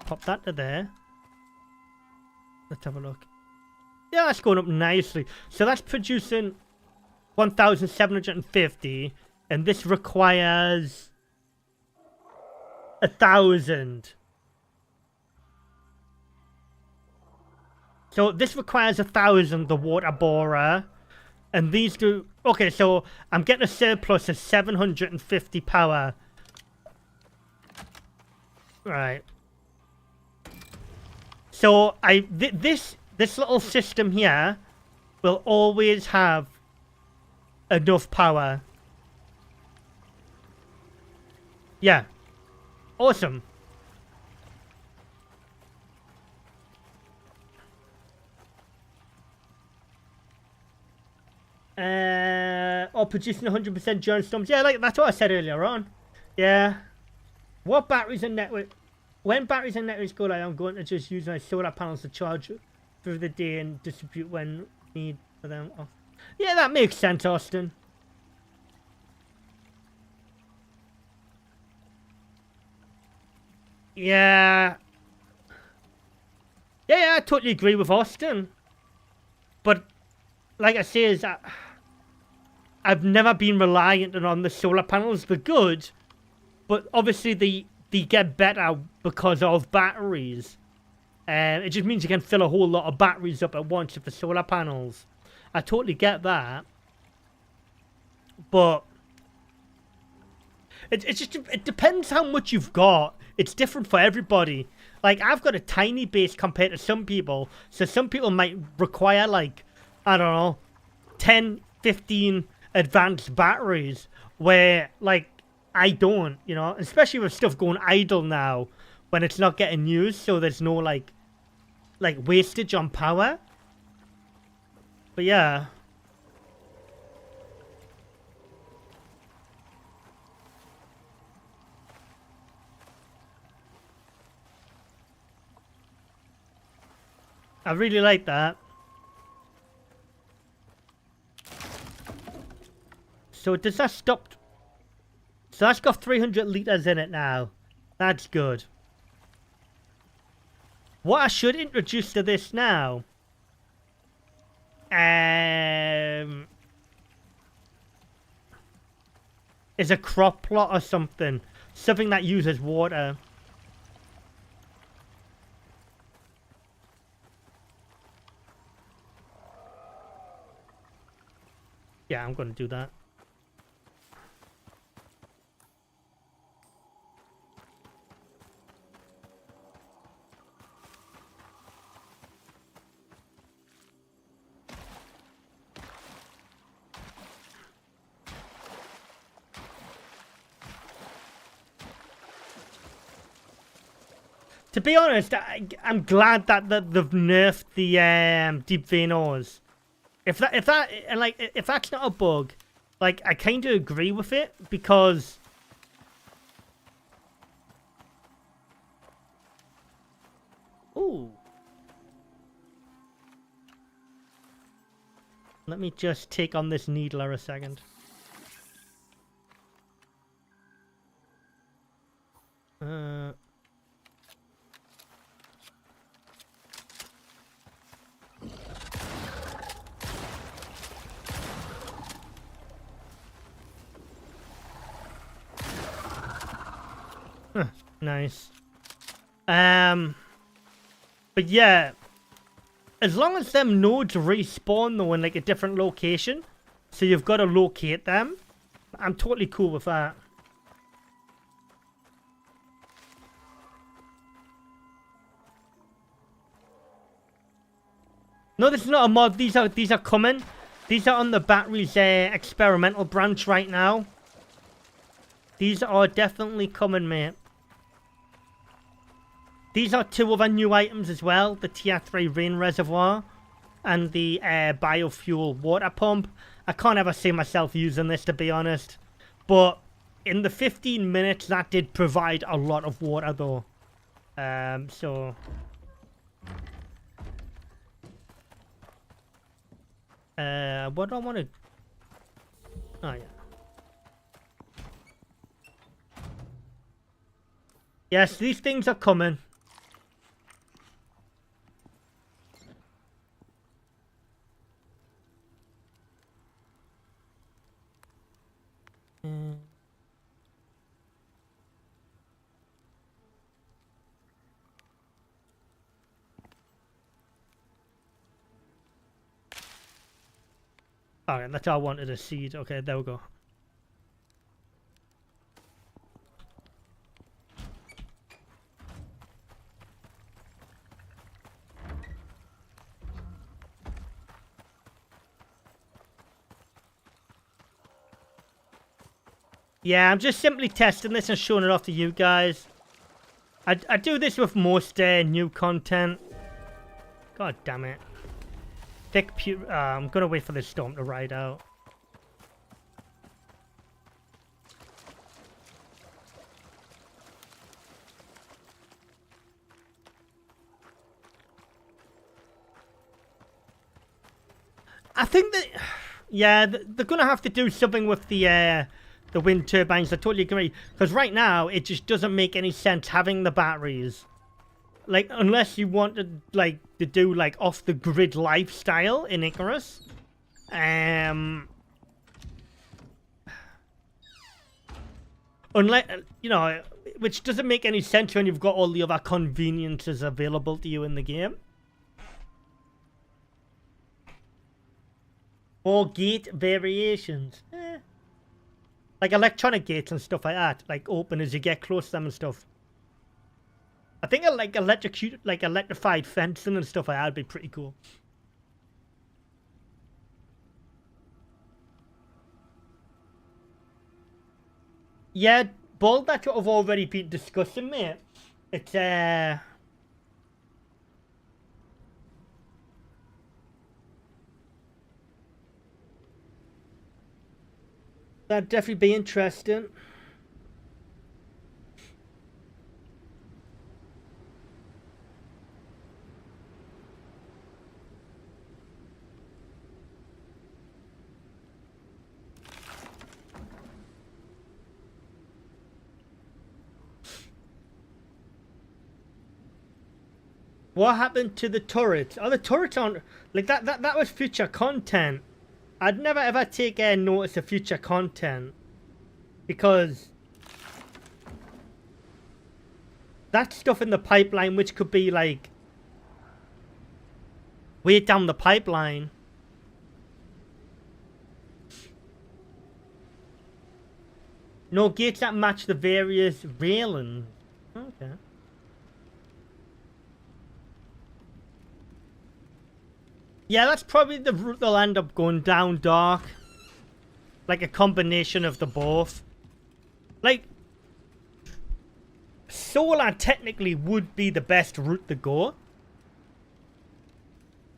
Pop that to there. Let's have a look. Yeah, that's going up nicely. So that's producing 1,750, and this requires 1,000. So this requires 1,000, the water borer, and these do... Okay, so I'm getting a surplus of 750 power. Right. So this little system here will always have enough power. Yeah. Awesome. Or producing 100% during storms. Yeah, like that's what I said earlier on. Yeah. What batteries and network? When batteries and networks go low, I'm going to just use my solar panels to charge through the day and distribute when need for them. Oh. Yeah, that makes sense, Austin. Yeah. Yeah, I totally agree with Austin. But, like I say, I've never been reliant on the solar panels. They're good, but obviously the they get better because of batteries. It just means you can fill a whole lot of batteries up at once with the solar panels. I totally get that. But it depends how much you've got. It's different for everybody. Like, I've got a tiny base compared to some people. So some people might require, like, I don't know, 10, 15 advanced batteries. Where, like, I don't, you know. Especially with stuff going idle now. When it's not getting used. So there's no, like wastage on power. But yeah. I really like that. So does that stop? So that's got 300 liters in it now. That's good. What I should introduce to this now, is a crop plot or something. Something that uses water. Yeah, I'm gonna do that. To be honest, I'm glad that they've nerfed the deep vein ores. If that's not a bug, like, I kind of agree with it because ooh, let me just take on this needler a second. Nice. But yeah, as long as them nodes respawn though in like a different location, so you've got to locate them, I'm totally cool with that. No, this is not a mod. These are coming. These are on the battery's experimental branch right now. These are definitely coming, mate. These are two other new items as well. The Tier 3 rain reservoir and the biofuel water pump. I can't ever see myself using this, to be honest. But in the 15 minutes, that did provide a lot of water, though. So... what do I want to... Oh, yeah. Yes, these things are coming. Alright, that's all I wanted, a seed. Okay, there we go. Yeah, I'm just simply testing this and showing it off to you guys. I do this with most new content. God damn it. Thick I'm gonna wait for this storm to ride out. I think that, yeah, they're gonna have to do something with the wind turbines. I totally agree. Because right now, it just doesn't make any sense having the batteries. Like, unless you want to, like, to do, like, off-the-grid lifestyle in ICARUS. Unless, you know, which doesn't make any sense when you've got all the other conveniences available to you in the game. Or gate variations. Like electronic gates and stuff like that. Like open as you get close to them and stuff. I think like electrified fencing and stuff like that would be pretty cool. Yeah, Bald, that's what I've already been discussing, mate. It's, that'd definitely be interesting. What happened to the turrets? Oh, the turrets aren't... Like, that was future content. I'd never ever take notice of future content. Because... that's stuff in the pipeline which could be, like... way down the pipeline. No gates that match the various railings. Okay. Yeah, that's probably the route they'll end up going down, Dark. Like a combination of the both. Like, solar technically would be the best route to go.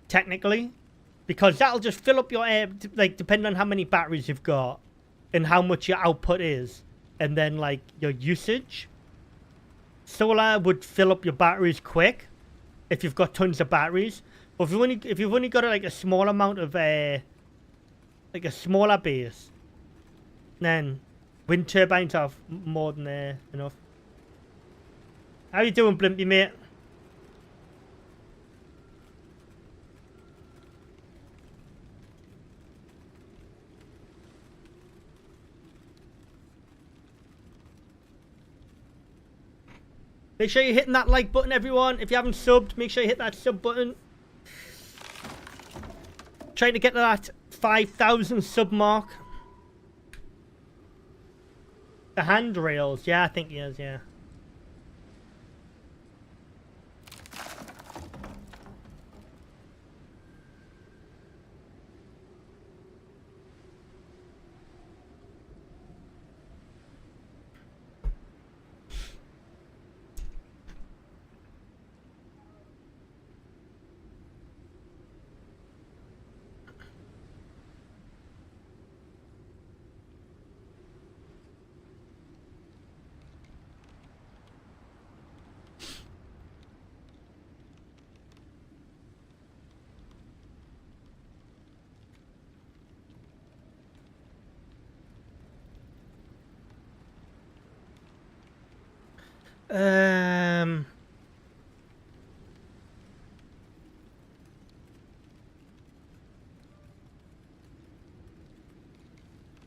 Technically. Because that'll just fill up your air, like, depending on how many batteries you've got. And how much your output is. And then, like, your usage. Solar would fill up your batteries quick. If you've got tons of batteries. But if you've only got like a small amount of like a smaller base, then wind turbines are more than enough. How you doing, Blimpy, mate? Make sure you're hitting that like button, everyone. If you haven't subbed, make sure you hit that sub button. Trying to get to that 5,000 sub mark. The handrails, yeah, I think he is, yeah.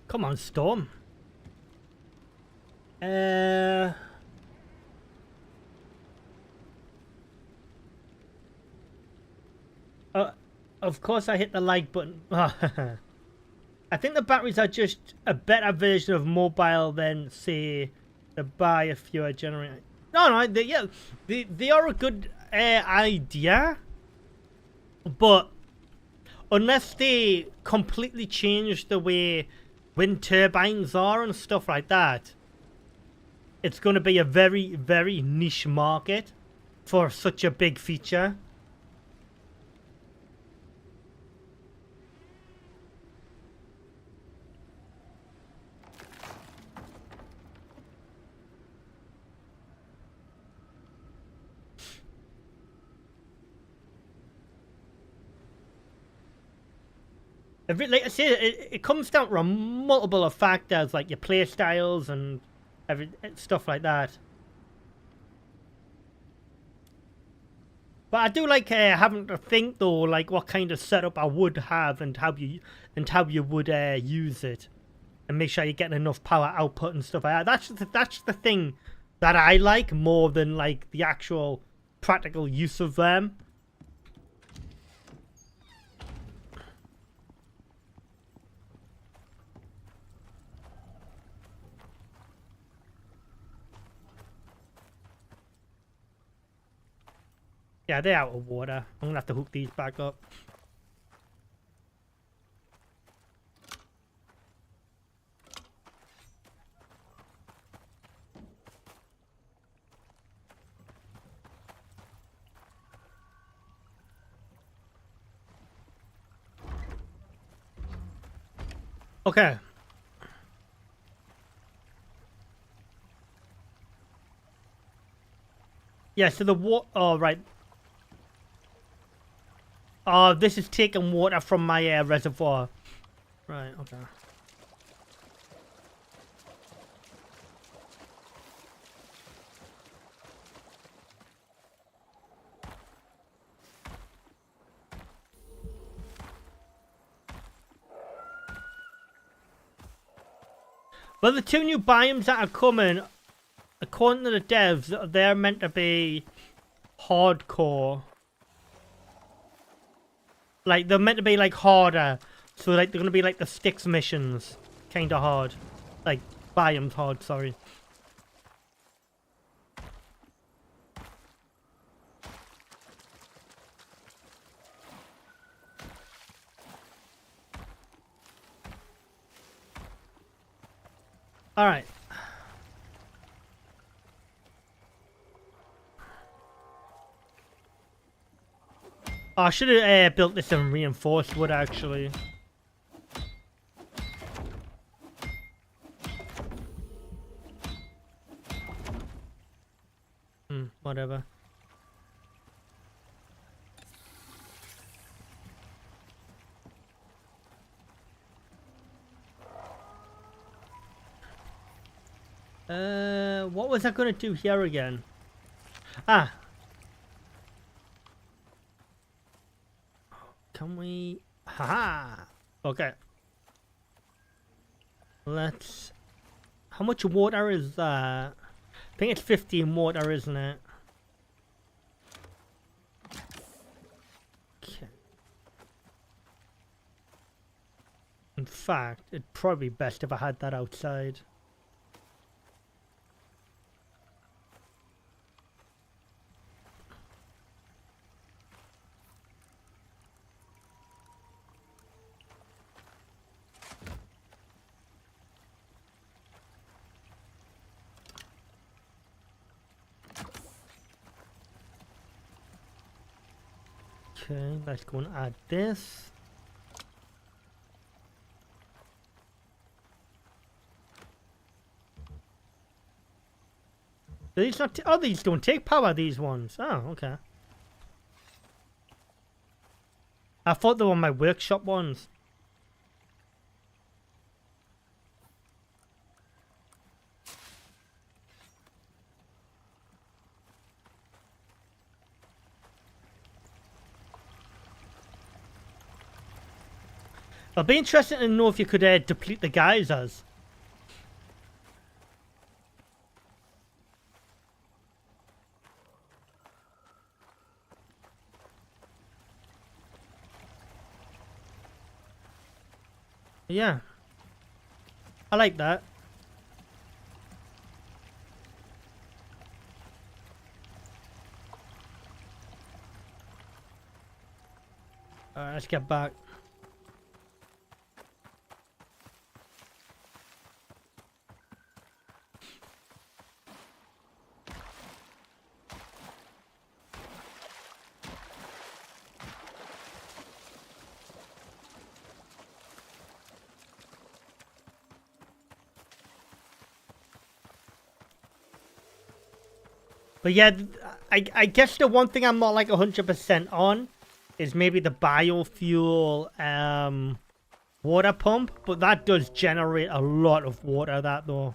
Come on, Storm. Of course I hit the like button. I think the batteries are just a better version of mobile than, say, the biofuel generator. No, they are a good idea, but unless they completely change the way wind turbines are and stuff like that, it's going to be a very, very niche market for such a big feature. Like I say, it comes down to multiple of factors, like your play styles and stuff like that. But I do like having to think though, like what kind of setup I would have and how you would use it. and make sure you're getting enough power output and stuff like that. That's the thing that I like more than like the actual practical use of them. Yeah, they're out of water. I'm gonna have to hook these back up. Okay. Yeah, so the water... Oh, right. Oh, this is taking water from my reservoir. Right, okay. Well, the two new biomes that are coming, according to the devs, they're meant to be hardcore. Like, they're meant to be, like, harder. So, like, they're gonna be, like, the Styx missions. Kinda hard. Like, biomes hard, sorry. Alright. Oh, I should have built this in reinforced wood, actually. Whatever. What was I gonna do here again? Ah. Can we... Haha! Okay. Let's... How much water is that? I think it's 15 water, isn't it? Okay. In fact, it'd probably be best if I had that outside. Okay, let's go and add this. These not... Oh, these don't take power, these ones. Oh, okay. I thought they were my workshop ones. It'll be interesting to know if you could deplete the geysers. Yeah. I like that. Alright, let's get back. But yeah, I guess the one thing I'm not like 100% on is maybe the biofuel water pump, but that does generate a lot of water, that though.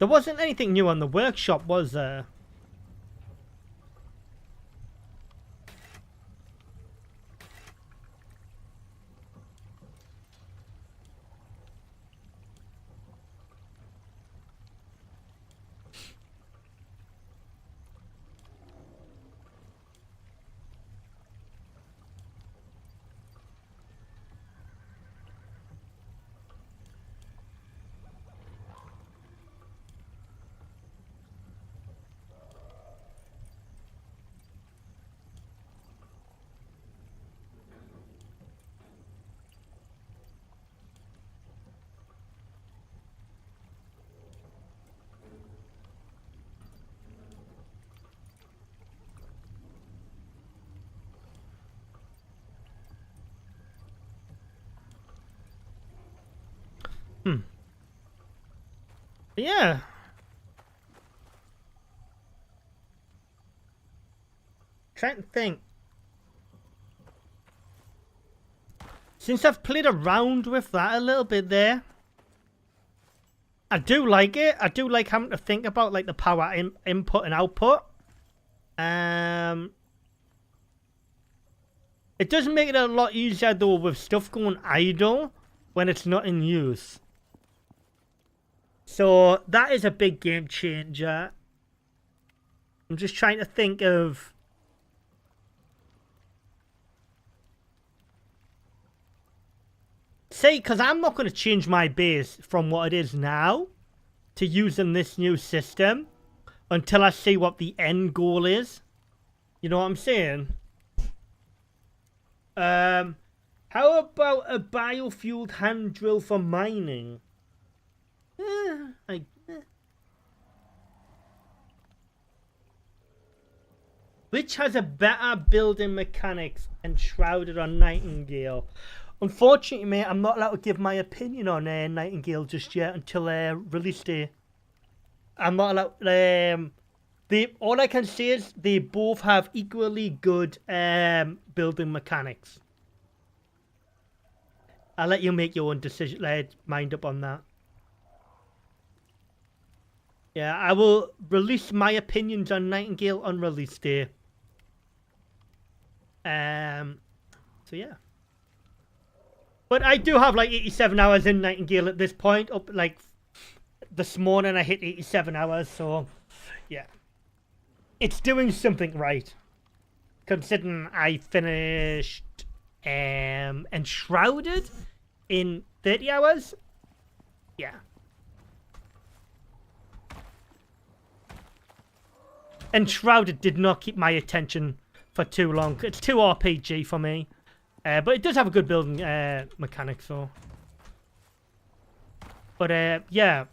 There wasn't anything new on the workshop, was there? Yeah. Trying to think. Since I've played around with that a little bit there, I do like it. I do like having to think about like the power input and output. It does make it a lot easier though with stuff going idle when it's not in use. So that is a big game changer. I'm just trying to think of... Say, because I'm not going to change my base from what it is now to using this new system until I see what the end goal is. You know what I'm saying? How about a biofueled hand drill for mining? Which has a better building mechanics Enshrouded on Nightingale? Unfortunately, mate, I'm not allowed to give my opinion on Nightingale just yet until release day. I'm not allowed. All I can say is they both have equally good building mechanics. I'll let you make your own decision. Mind up on that. Yeah, I will release my opinions on Nightingale on release day. So yeah. But I do have like 87 hours in Nightingale at this point. Up like this morning I hit 87 hours, so yeah. It's doing something right. Considering I finished Enshrouded in 30 hours. Yeah. Enshrouded did not keep my attention for too long. It's too RPG for me. But it does have a good building mechanic, so. But yeah.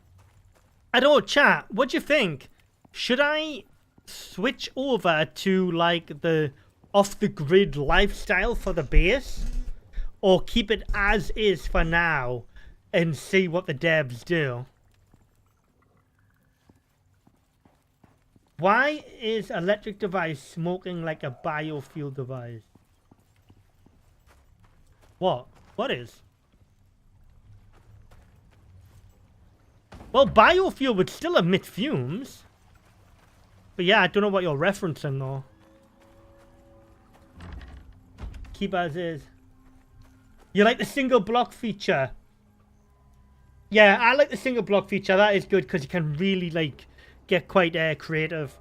I don't know, chat, what do you think? Should I switch over to like the off-the-grid lifestyle for the base? Or keep it as is for now and see what the devs do? Why is electric device smoking like a biofuel device? What? What is? Well, biofuel would still emit fumes. But yeah, I don't know what you're referencing though. Keep as is. You like the single block feature? Yeah, I like the single block feature. That is good because you can really like get quite creative.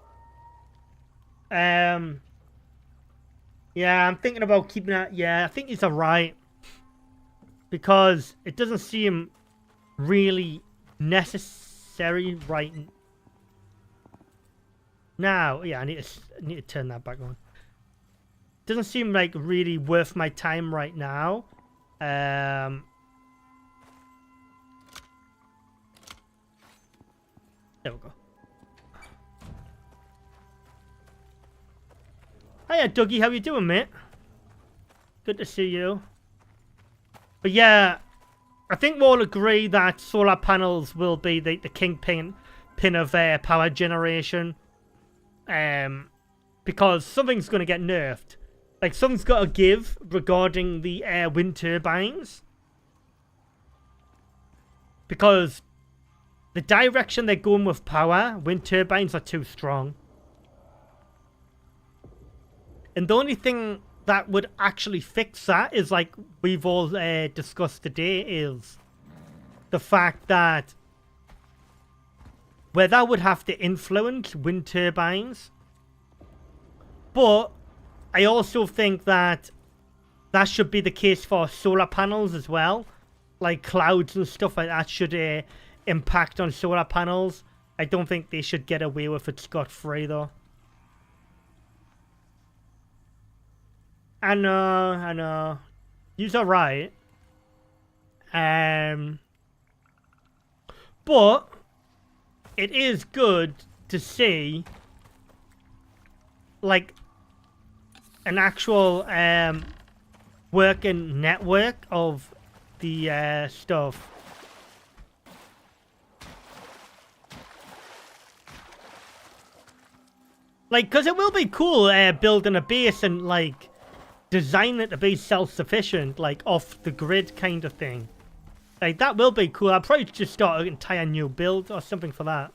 Yeah, I'm thinking about keeping that. Yeah, I think it's alright. Because it doesn't seem really necessary right now. Yeah, I need to turn that back on. Doesn't seem like really worth my time right now. There we go. Hiya, Dougie. How you doing, mate? Good to see you. But yeah, I think we'll all agree that solar panels will be the kingpin of power generation. Because something's going to get nerfed. Like, something's got to give regarding the wind turbines. Because the direction they're going with power, wind turbines are too strong. And the only thing that would actually fix that is, like we've all discussed today, is the fact that weather would have to influence wind turbines. But I also think that that should be the case for solar panels as well. Like clouds and stuff like that should impact on solar panels. I don't think they should get away with it scot-free though. I know. You're right. But it is good to see like an actual working network of the stuff. Like, because it will be cool building a base and like design it to be self-sufficient, like off the grid kind of thing. Like, that will be cool. I'll probably just start an entire new build or something for that.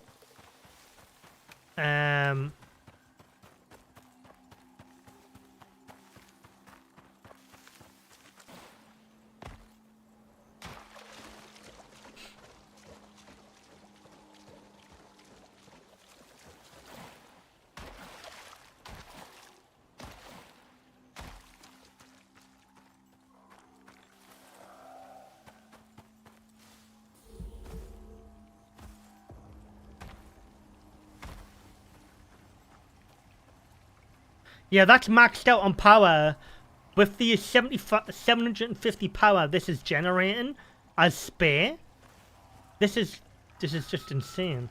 Yeah, that's maxed out on power. With the 750 power this is generating as spare. This is just insane.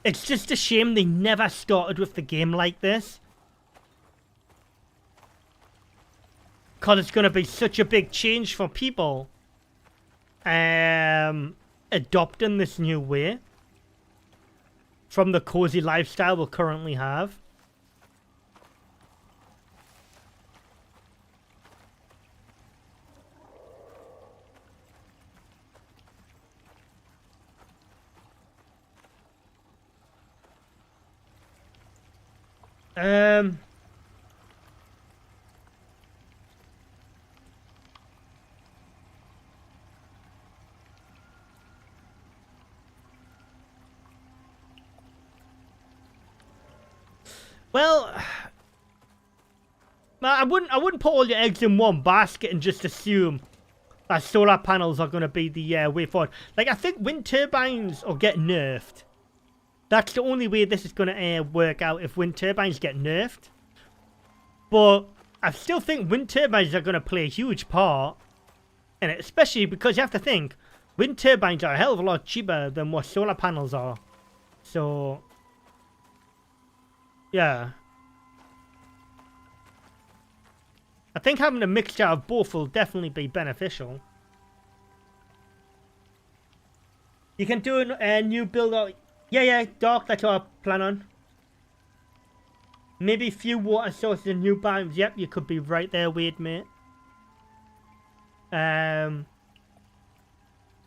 It's just a shame they never started with the game like this. Because it's going to be such a big change for people. Adopting this new way. From the cozy lifestyle we currently have. Well, I wouldn't put all your eggs in one basket and just assume that solar panels are going to be the way forward. Like, I think wind turbines will get nerfed. That's the only way this is going to work out, if wind turbines get nerfed. But I still think wind turbines are going to play a huge part in it, especially because you have to think, wind turbines are a hell of a lot cheaper than what solar panels are. So, yeah. I think having a mixture of both will definitely be beneficial. You can do a new build. Yeah, Dark, that's what I plan on. Maybe a few water sources and new biomes. Yep, you could be right there, Wade, mate. That's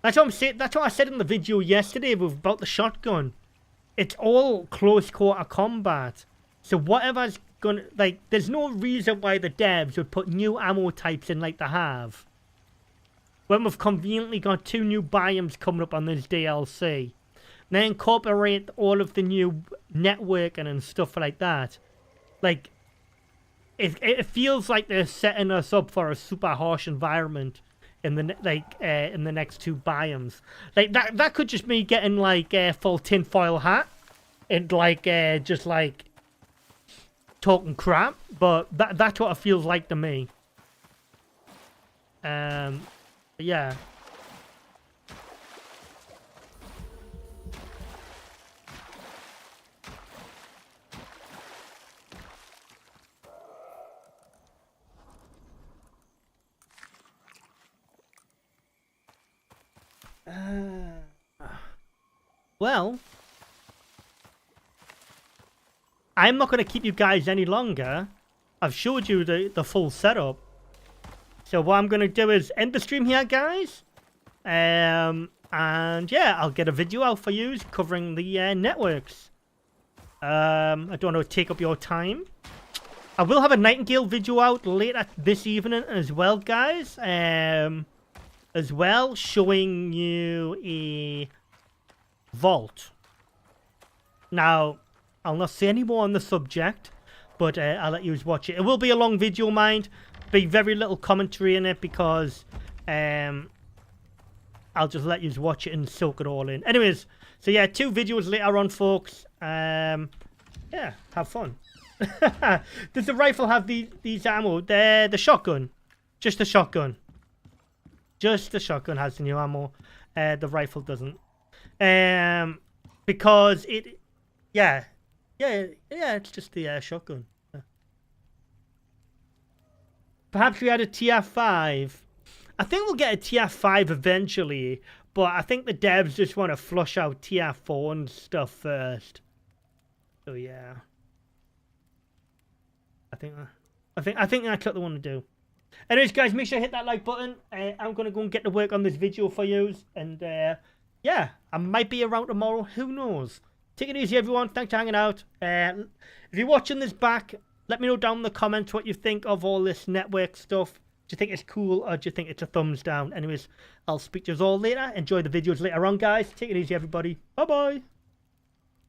what I'm saying. That's what I said in the video yesterday about the shotgun. It's all close quarter combat. So whatever's gonna, like, there's no reason why the devs would put new ammo types in like they have, when we've conveniently got 2 new biomes coming up on this DLC. And then incorporate all of the new networking and stuff like that. Like, it feels like they're setting us up for a super harsh environment in the in the next 2 biomes. Like, that could just be getting like a full tinfoil hat and like just like talking crap, but that's what it feels like to me. Yeah. well, I'm not going to keep you guys any longer. I've showed you the full setup. So what I'm going to do is end the stream here, guys. And yeah, I'll get a video out for you covering the networks. I don't want to take up your time. I will have a Nightingale video out later this evening as well, guys. As well, showing you a vault. Now, I'll not say any more on the subject, but I'll let you watch it. It will be a long video, mind. Be very little commentary in it because I'll just let you watch it and soak it all in. Anyways, so yeah, 2 videos later on, folks. Yeah, have fun. Does the rifle have these ammo? The shotgun. Just the shotgun. Just the shotgun has the new ammo. The rifle doesn't. Because it... Yeah, it's just the shotgun. Perhaps we had a TF5. I think we'll get a TF5 eventually, but I think the devs just want to flush out TF4 and stuff first. So yeah. I think that's what they want to do. Anyways, guys, make sure to hit that like button. I'm going to go and get to work on this video for you. And yeah, I might be around tomorrow. Who knows? Take it easy, everyone. Thanks for hanging out. If you're watching this back, let me know down in the comments what you think of all this network stuff. Do you think it's cool or do you think it's a thumbs down? Anyways, I'll speak to you all later. Enjoy the videos later on, guys. Take it easy, everybody. Bye-bye.